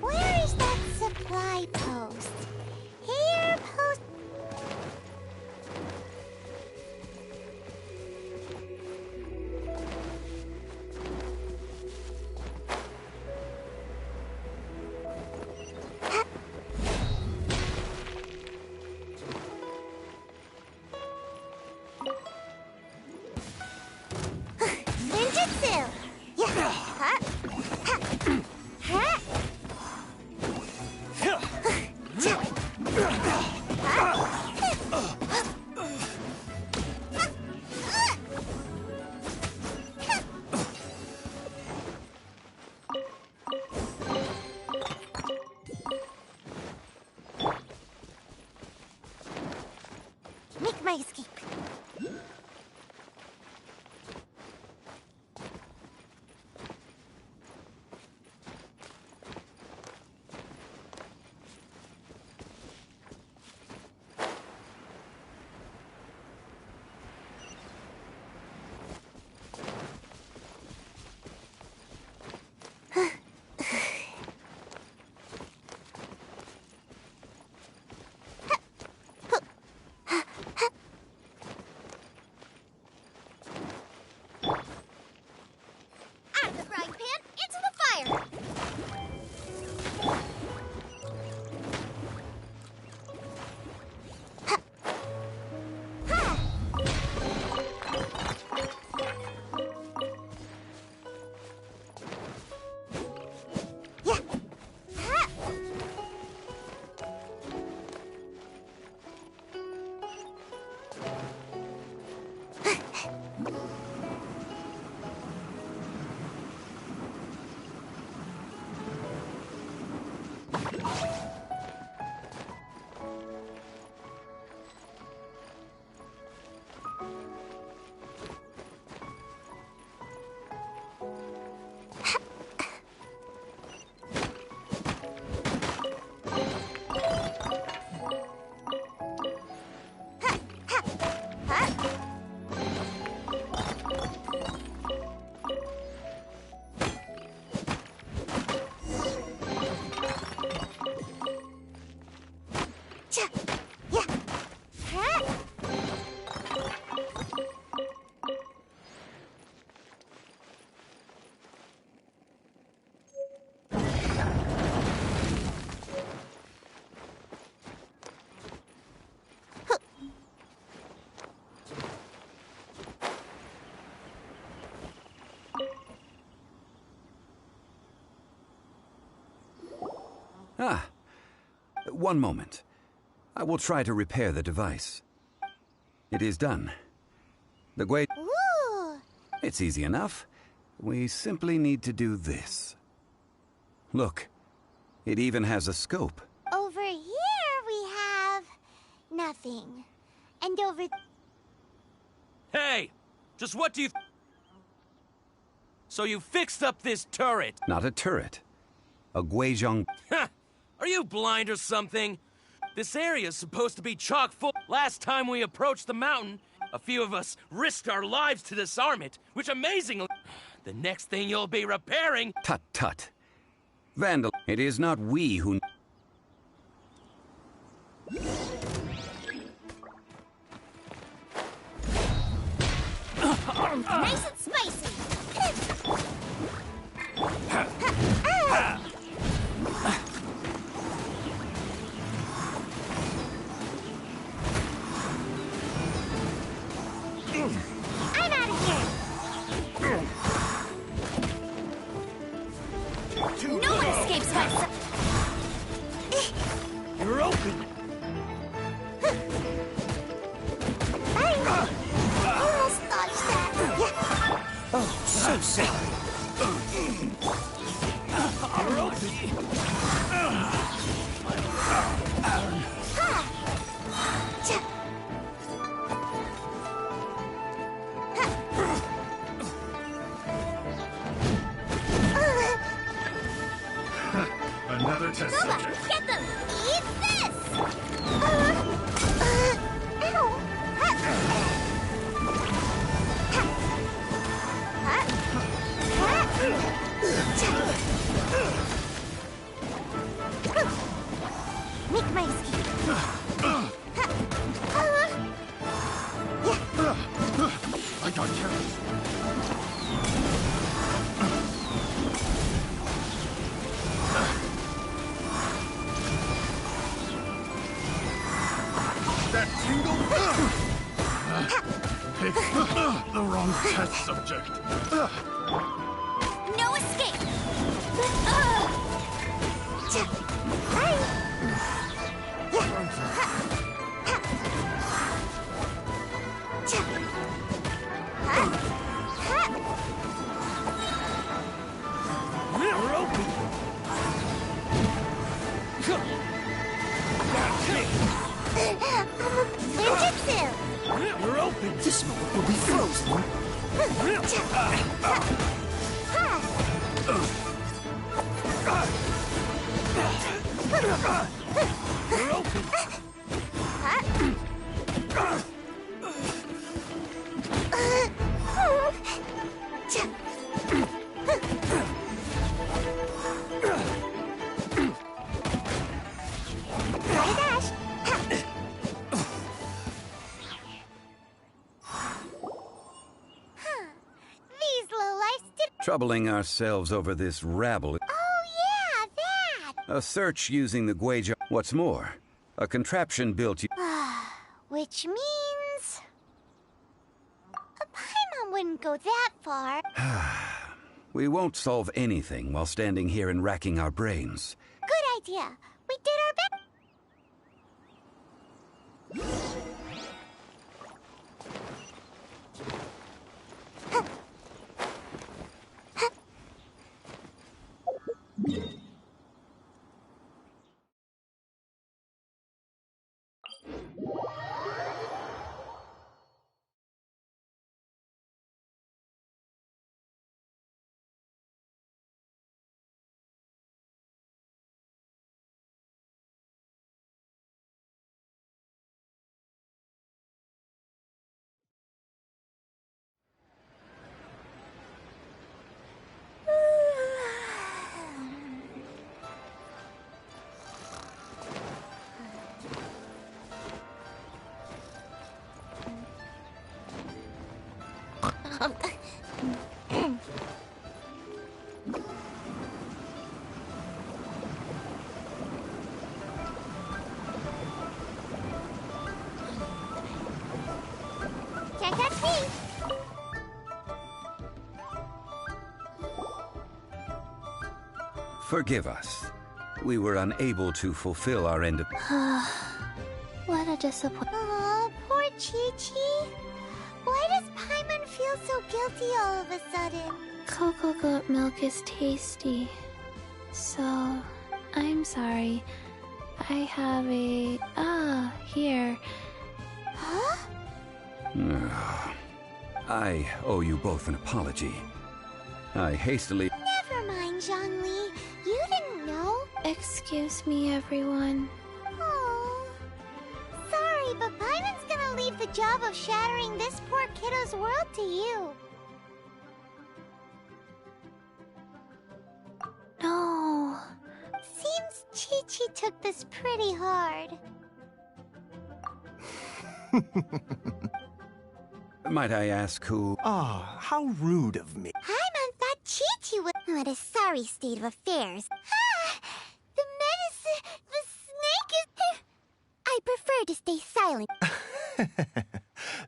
Where is that supply post? Here, post... Ninjutsu! Yeah! Huh? Huh? Huh? Make my escape. Out of the frying pan, into the fire! Yeah! Huh? Cha! Yeah! Huh? Ah, One moment. I will try to repair the device. It is done. The Gui... Ooh! It's easy enough. We simply need to do this. Look, it even has a scope. Over here we have... nothing. And over... Hey! Just what do you... So you fixed up this turret? Not a turret. A Guizhong... Are you blind or something? This area's supposed to be chock full. Last time we approached the mountain, a few of us risked our lives to disarm it, which amazingly... The next thing you'll be repairing... Tut tut. Vandal, it is not we who... Nice and spicy. I'm out of here! No one escapes my sight. You're open. Almost dodged that. Oh, so sorry. You're open. Another test subject. Get them! Eat this! Make my escape. I got careless. That tingle? Pick the wrong test subject. No escape! You're open. Ninjutsu! You're open. This moment will be frozen. You're open. Troubling ourselves over this rabble. Oh, yeah, that! A search using the Guizhong. What's more, a contraption built... Which means... a Paimon wouldn't go that far. We won't solve anything while standing here and racking our brains. Good idea. We did our best. Can't catch me. Forgive us. we were unable to fulfill our end of... What a disappointment. Aw, poor Chi-Chi. Why does Paimon feel so guilty all of a sudden? Cocoa goat milk is tasty. So, I'm sorry. I have a... here. Huh? I owe you both an apology. I hastily... Never mind, Zhongli. You didn't know. Excuse me, everyone. Oh. Sorry, but Paimon's gonna leave the job of shattering this poor kiddo's world to you. No. Seems Chi-Chi took this pretty hard. Might I ask who... Ah, how rude of me. Paimon thought Chi-Chi was... What a sorry state of affairs. The medicine... The snake is... I prefer to stay silent.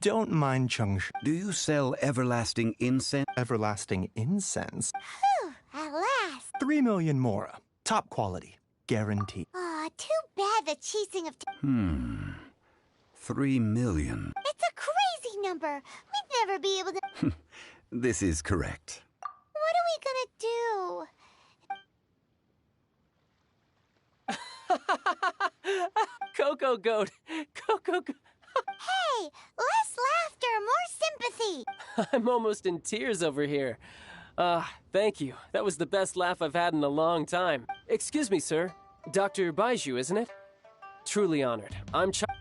Don't mind Chung. Do you sell everlasting incense? Everlasting incense? Whew, at last. 3 million mora. Top quality. Guaranteed. Aw, too bad the cheating of... 3 million. It's a crazy number. We'd never be able to... This is correct. What are we gonna do? Coco Goat! Coco Goat! Hey, less laughter, more sympathy. I'm almost in tears over here. Thank you. That was the best laugh I've had in a long time. Excuse me, sir. Dr. Baiju, isn't it? Truly honored.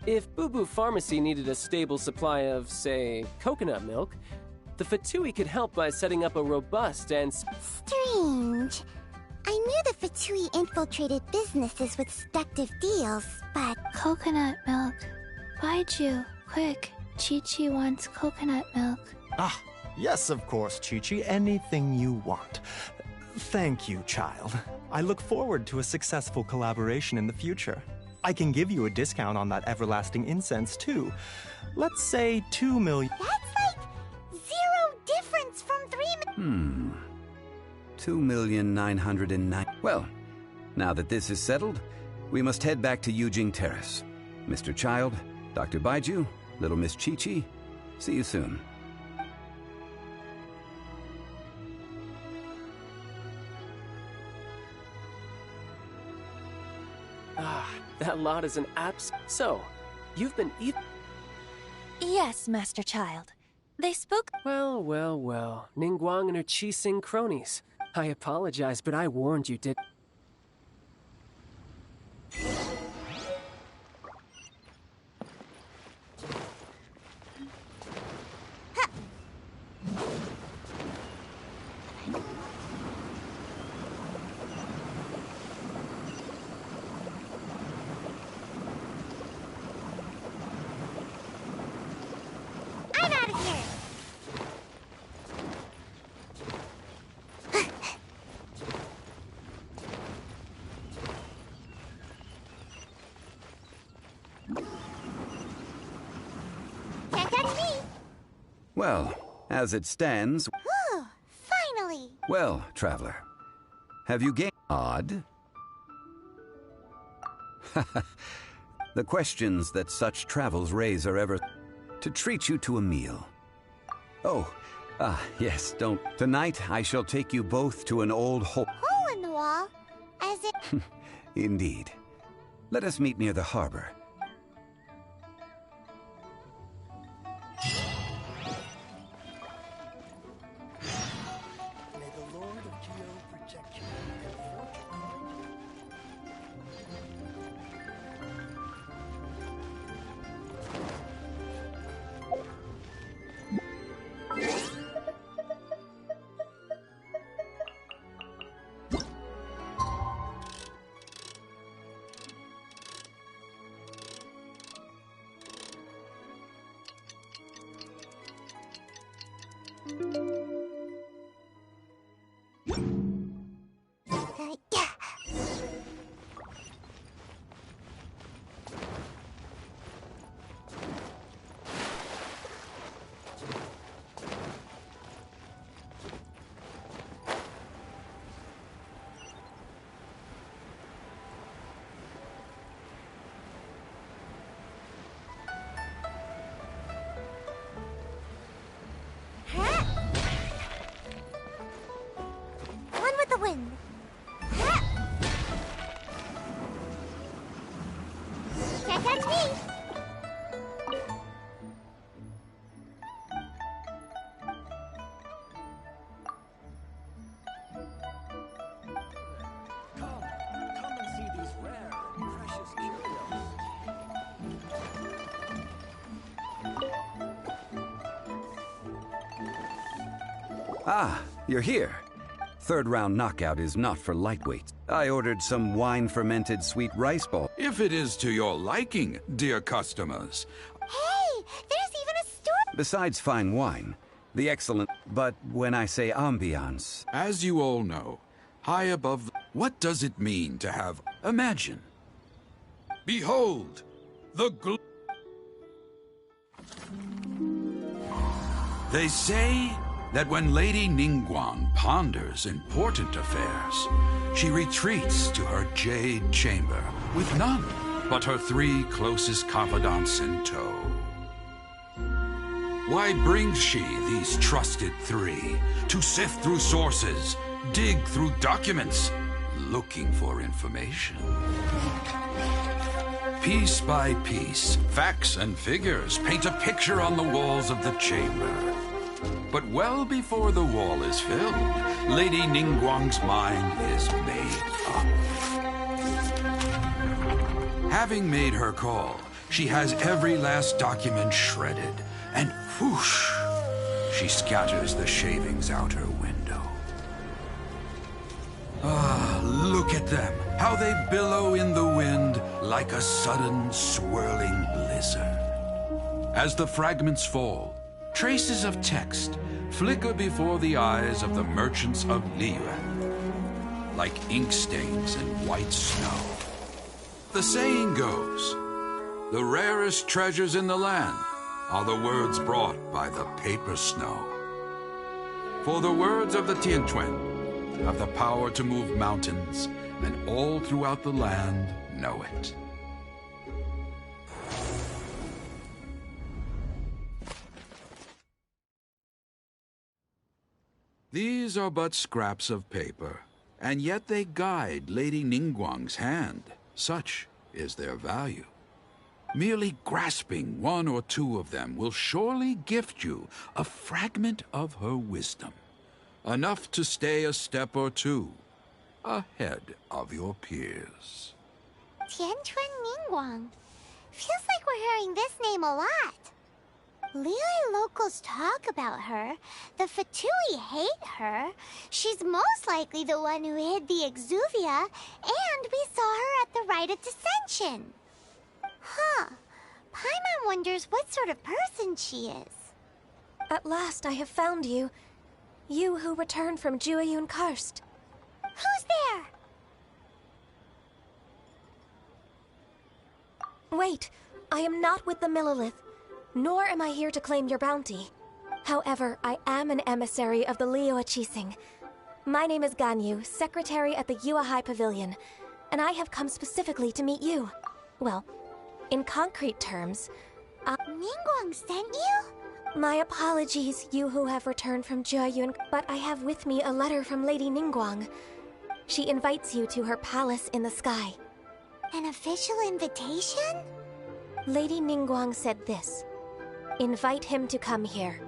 If Boo Boo Pharmacy needed a stable supply of, say, coconut milk, the Fatui could help by setting up a robust and... Strange. I knew the Fatui infiltrated businesses with seductive deals, but... Coconut milk. Baiju, quick. Chi-Chi wants coconut milk. Ah, yes, of course, Chi-Chi. Anything you want. Thank you, child. I look forward to a successful collaboration in the future. I can give you a discount on that everlasting incense, too. Let's say 2 million... That's like 0 difference from 3 million. 2,909,000. Well, now that this is settled, we must head back to Yujing Terrace. Mr. Child, Dr. Baiju, little Miss Chi-Chi, see you soon. That lot is an abs... So, you've been Yes, Master Child. They spoke... Well, well, well. Ningguang and her Qixing cronies. I apologize, but I warned you, did... I'm out of here. Can't catch me. Well, as it stands... Whew, finally. Well, traveler, have you gained... Odd? The questions that such travels raise are ever... To treat you to a meal. Oh, yes, don't... Tonight, I shall take you both to an old hole... Hole in the wall? As it... Indeed. Let us meet near the harbor. May the Lord of Geo protect you and fortune find you. with me. Come and see these rare and precious curios. Ah, you're here. Third round knockout is not for lightweights. I ordered some wine-fermented sweet rice ball. If it is to your liking, dear customers. Hey, there's even a store. Besides fine wine, the excellent... But when I say ambiance... As you all know, high above... What does it mean to have... Imagine. Behold, the They say that when Lady Ningguang ponders important affairs, she retreats to her jade chamber with none but her 3 closest confidants in tow. Why brings she these trusted 3 to sift through sources, dig through documents, looking for information? Piece by piece, facts and figures paint a picture on the walls of the chamber. But well before the wall is filled, Lady Ningguang's mind is made up. Having made her call, she has every last document shredded, and whoosh, she scatters the shavings out her window. Ah, look at them, how they billow in the wind like a sudden swirling blizzard. As the fragments fall, traces of text flicker before the eyes of the merchants of Liyuan, like ink stains in white snow. The saying goes, the rarest treasures in the land are the words brought by the paper snow. For the words of the Tianquan have the power to move mountains, and all throughout the land know it. These are but scraps of paper, and yet they guide Lady Ningguang's hand. Such is their value. Merely grasping 1 or 2 of them will surely gift you a fragment of her wisdom, enough to stay a step or 2 ahead of your peers. Tianquan Ningguang. Feels like we're hearing this name a lot. Liyue locals talk about her. The Fatui hate her. She's most likely the one who hid the Exuvia, and we saw her at the Rite of Dissension. Huh. Paimon wonders what sort of person she is. At last I have found you. You who returned from Jueyun Karst. Who's there? Wait, I am not with the Millilith. Nor am I here to claim your bounty. However, I am an emissary of the Liyue Qixing. My name is Ganyu, secretary at the Yuehai Pavilion, and I have come specifically to meet you. Well, in concrete terms, Ningguang sent you? My apologies, you who have returned from Jueyun, but I have with me a letter from Lady Ningguang. She invites you to her palace in the sky. An official invitation? Lady Ningguang said this. Invite him to come here.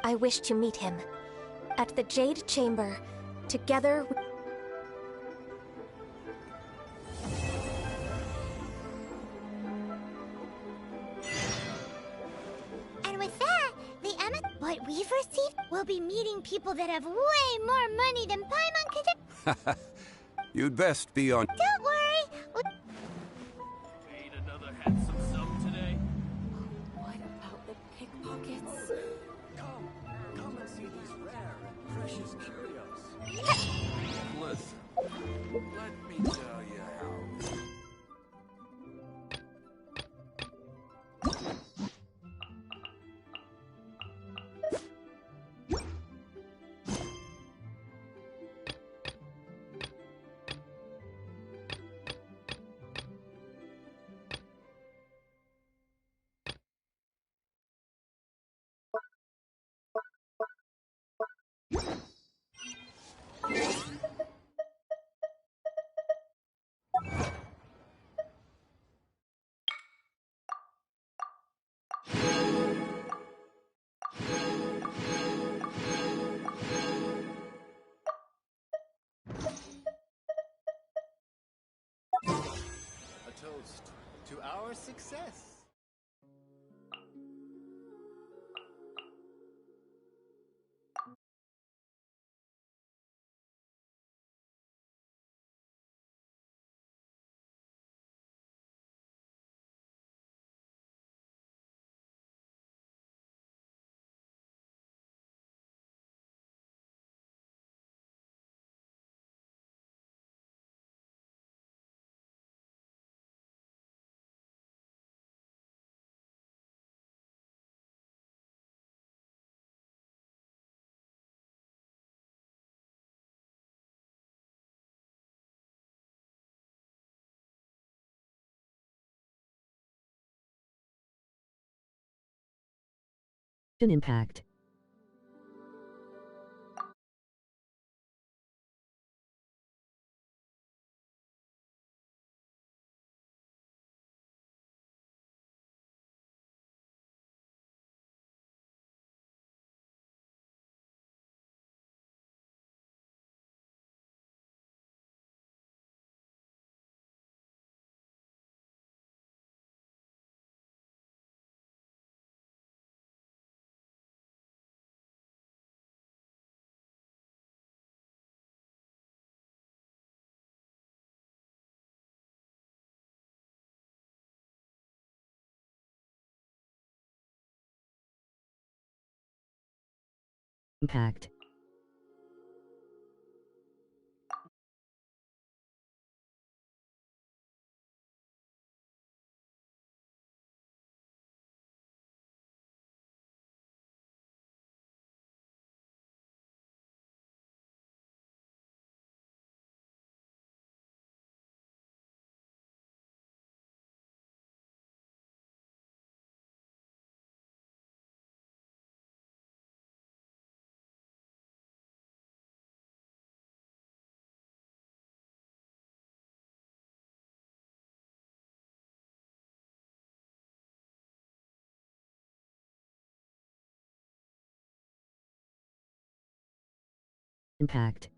I wish to meet him. At the Jade Chamber, together with... And with that, what we've received will be meeting people that have way more money than Paimon could... You'd best be on... Don't worry! Made another handsome sum today. What about the pickpockets? Come and see these rare and precious curios. Listen, let me tell you how... toast to our success. An impact. Impact. Impact.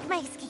my escape.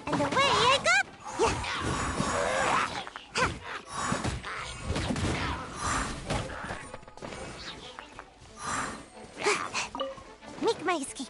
And away I go! Make my escape.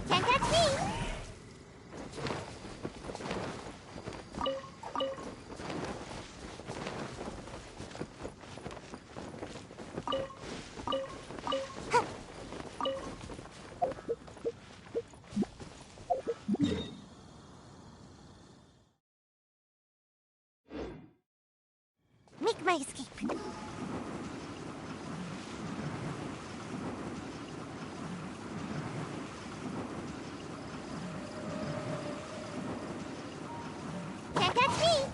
Can't catch me! Make my escape. Can't catch me!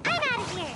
I'm out of here!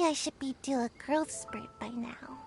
I should be due a growth spurt by now.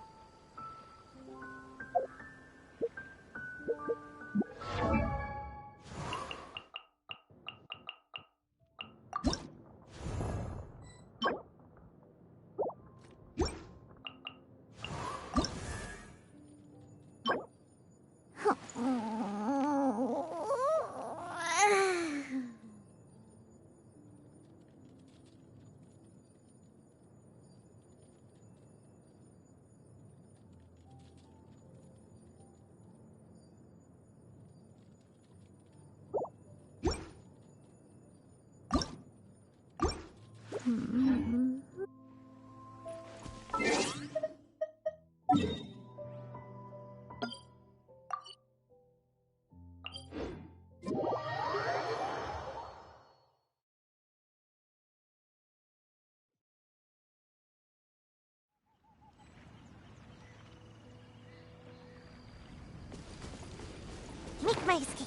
Make my escape.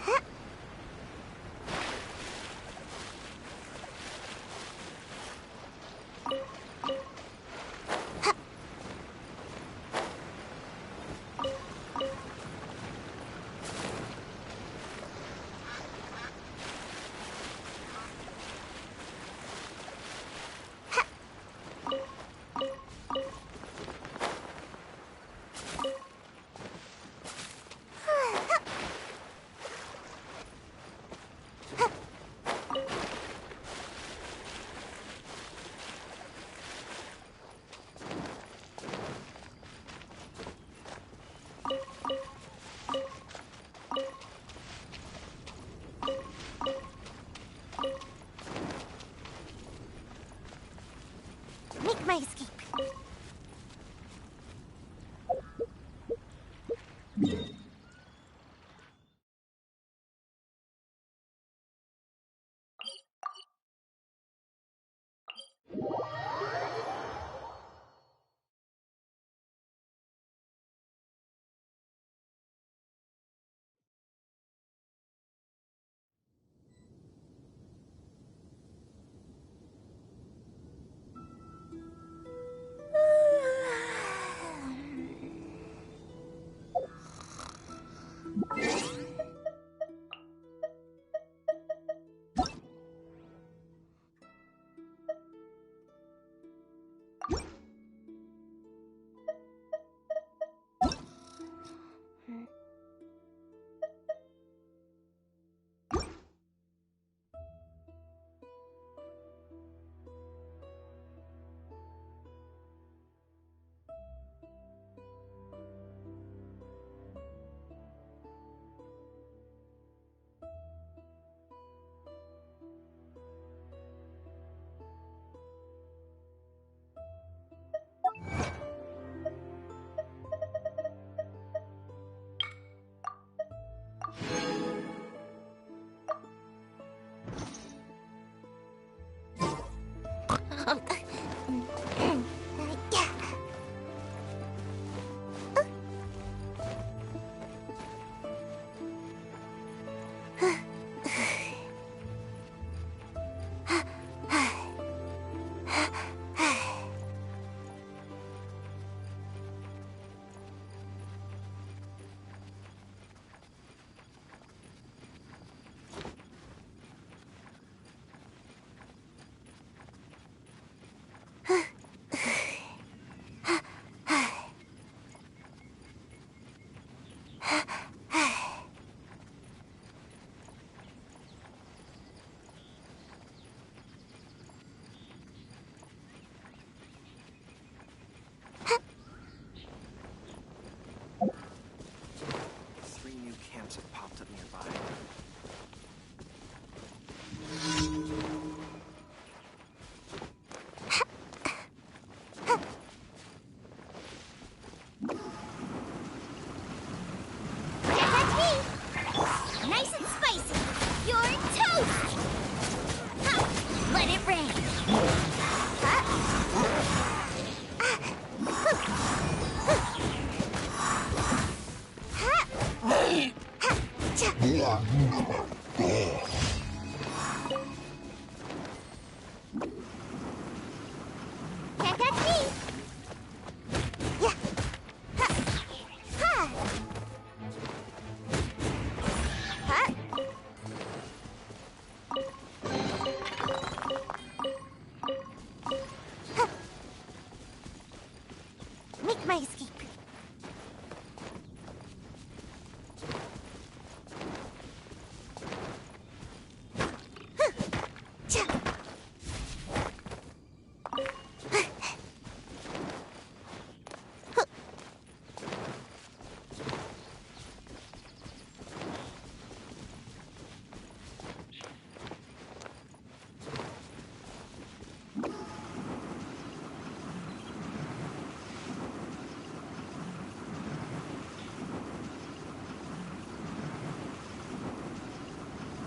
Huh?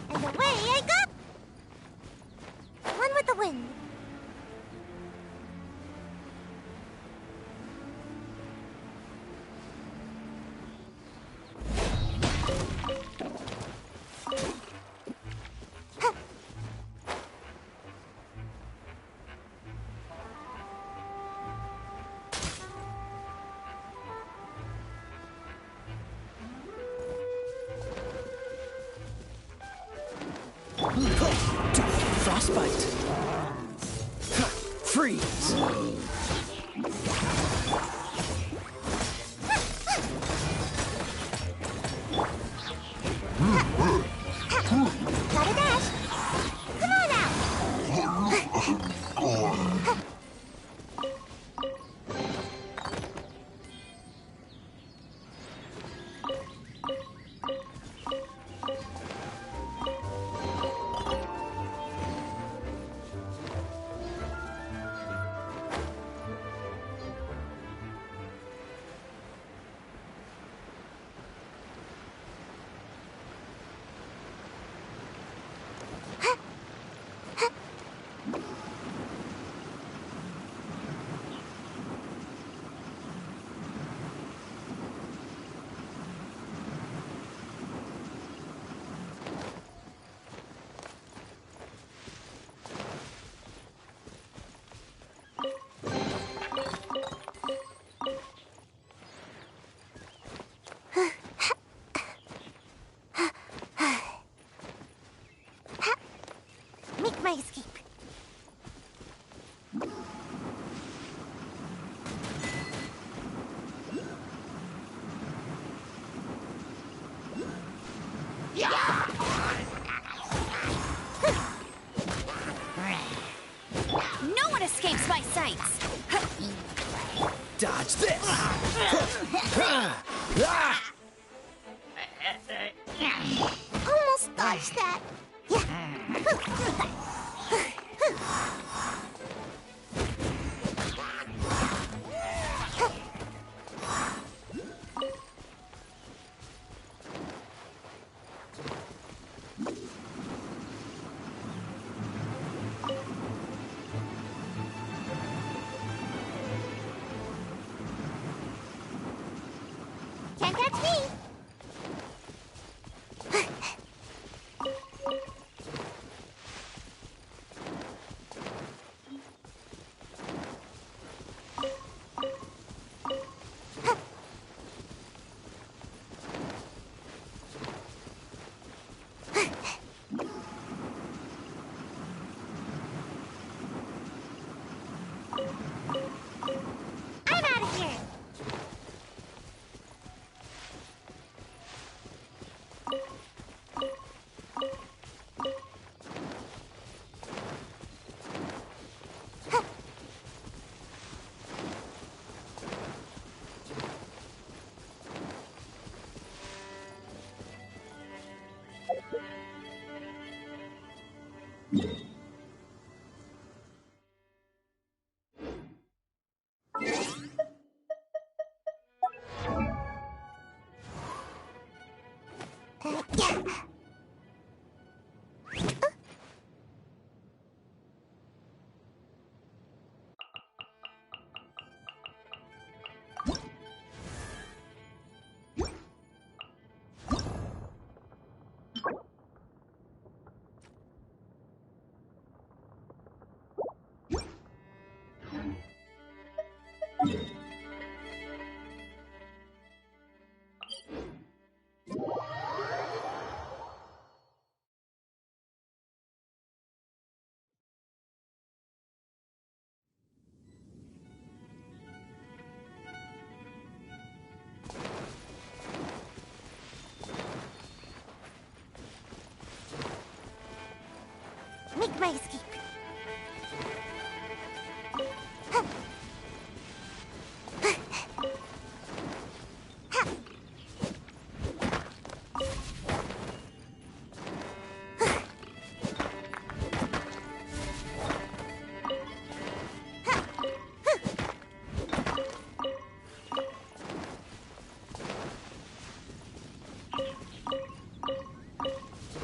And away I go! One with the wind. Frostbite. Freeze. Gotta dash. Come on out. Make my escape. No one escapes my sights! Dodge this. Almost dodged that. Can't catch me. I'm out of here. Make my escape.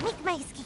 Make my escape.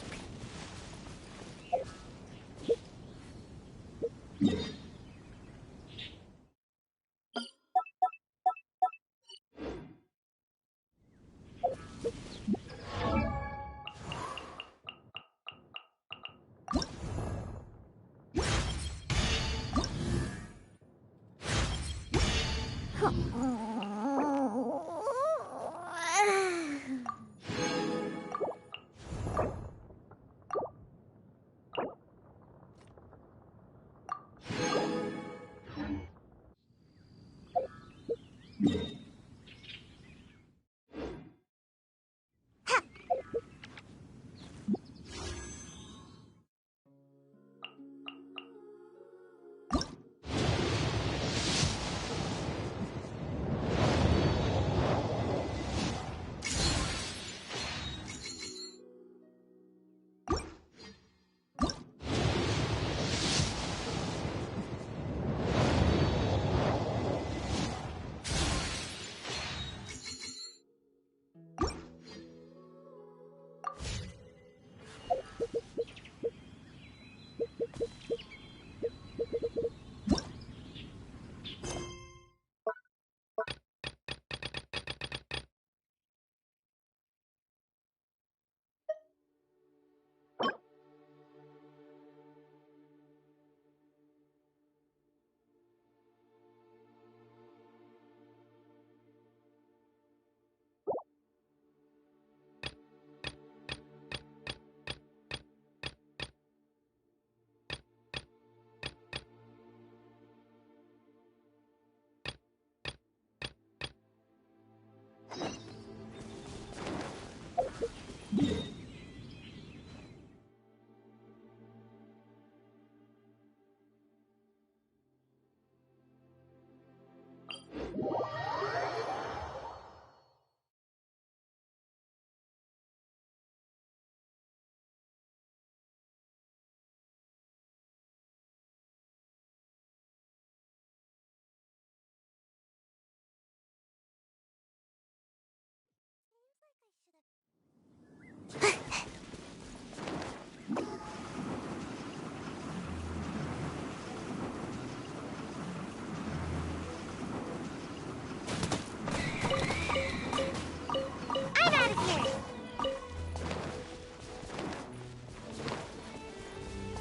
I'm out of here.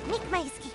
Make my escape.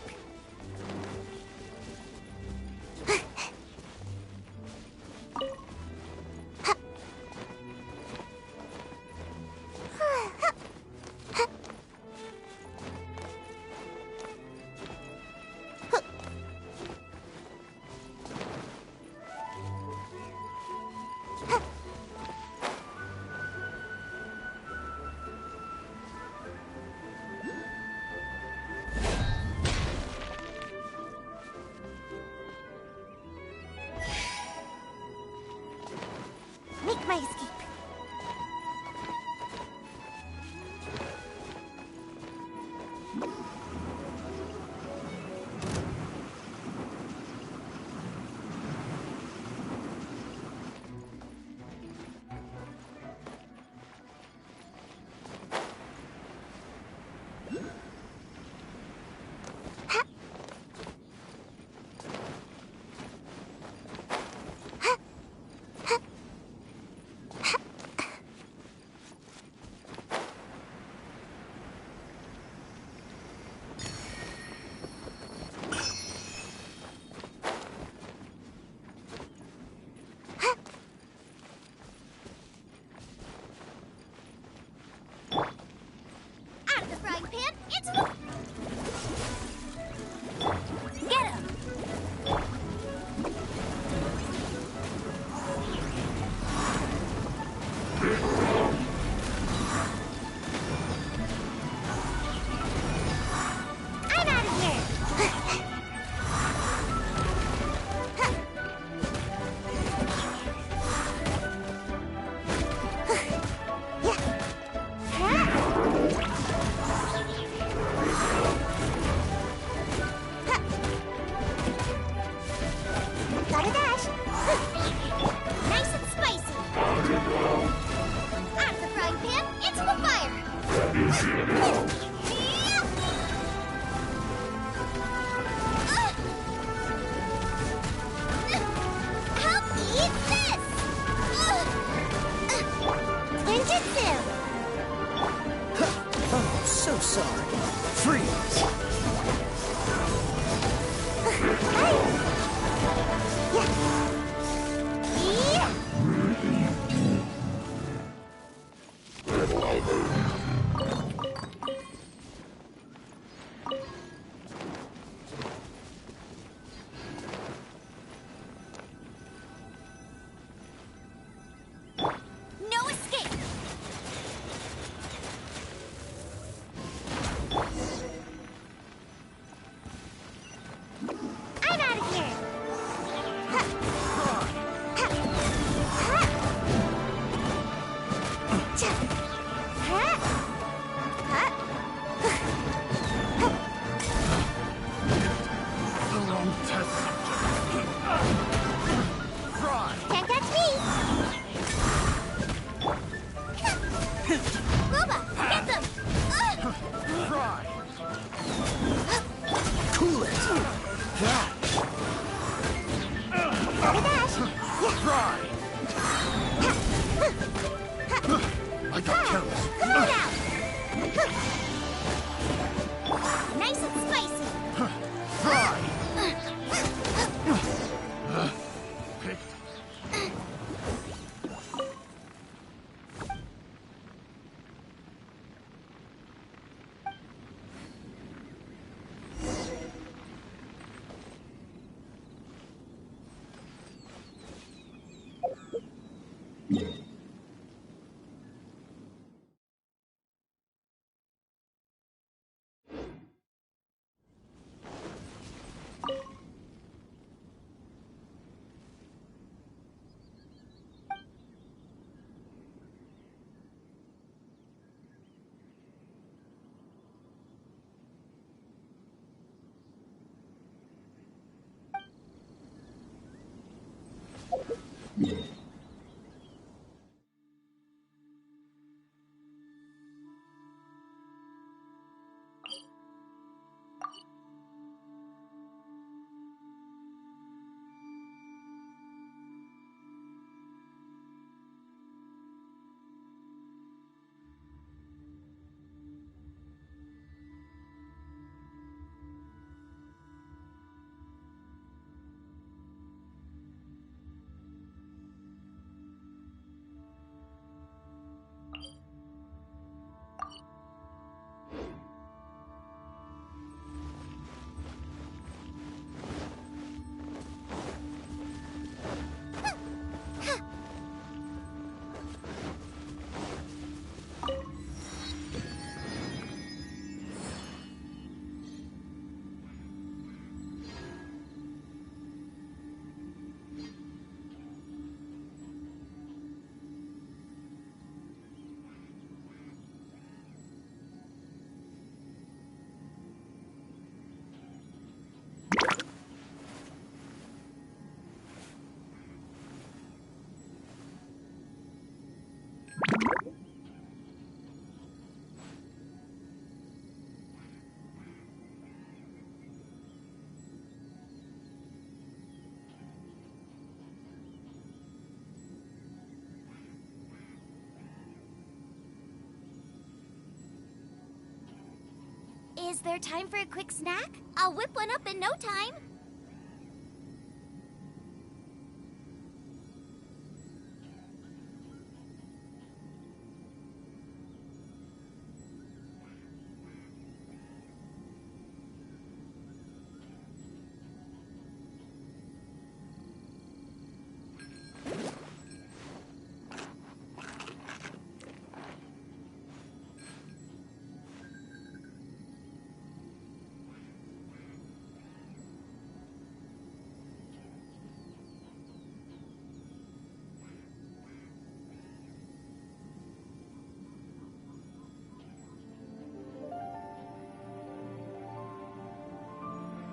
Is there time for a quick snack? I'll whip one up in no time.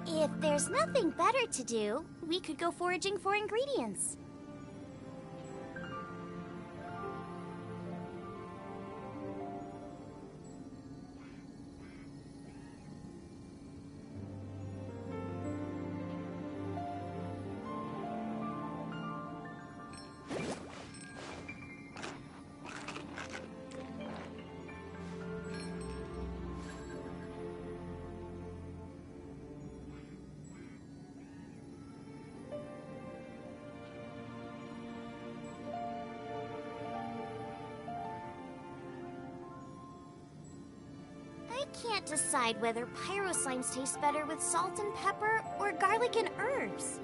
If there's nothing better to do, we could go foraging for ingredients. I can't decide whether pyro slimes taste better with salt and pepper or garlic and herbs.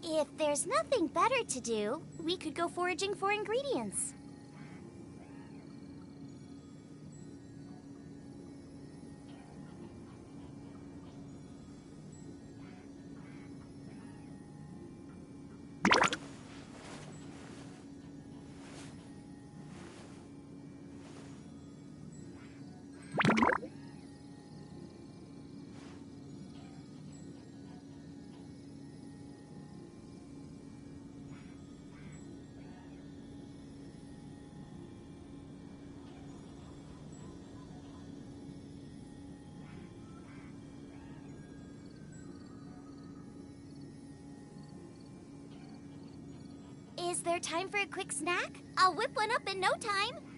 If there's nothing better to do, we could go foraging for ingredients. Is there time for a quick snack? I'll whip one up in no time.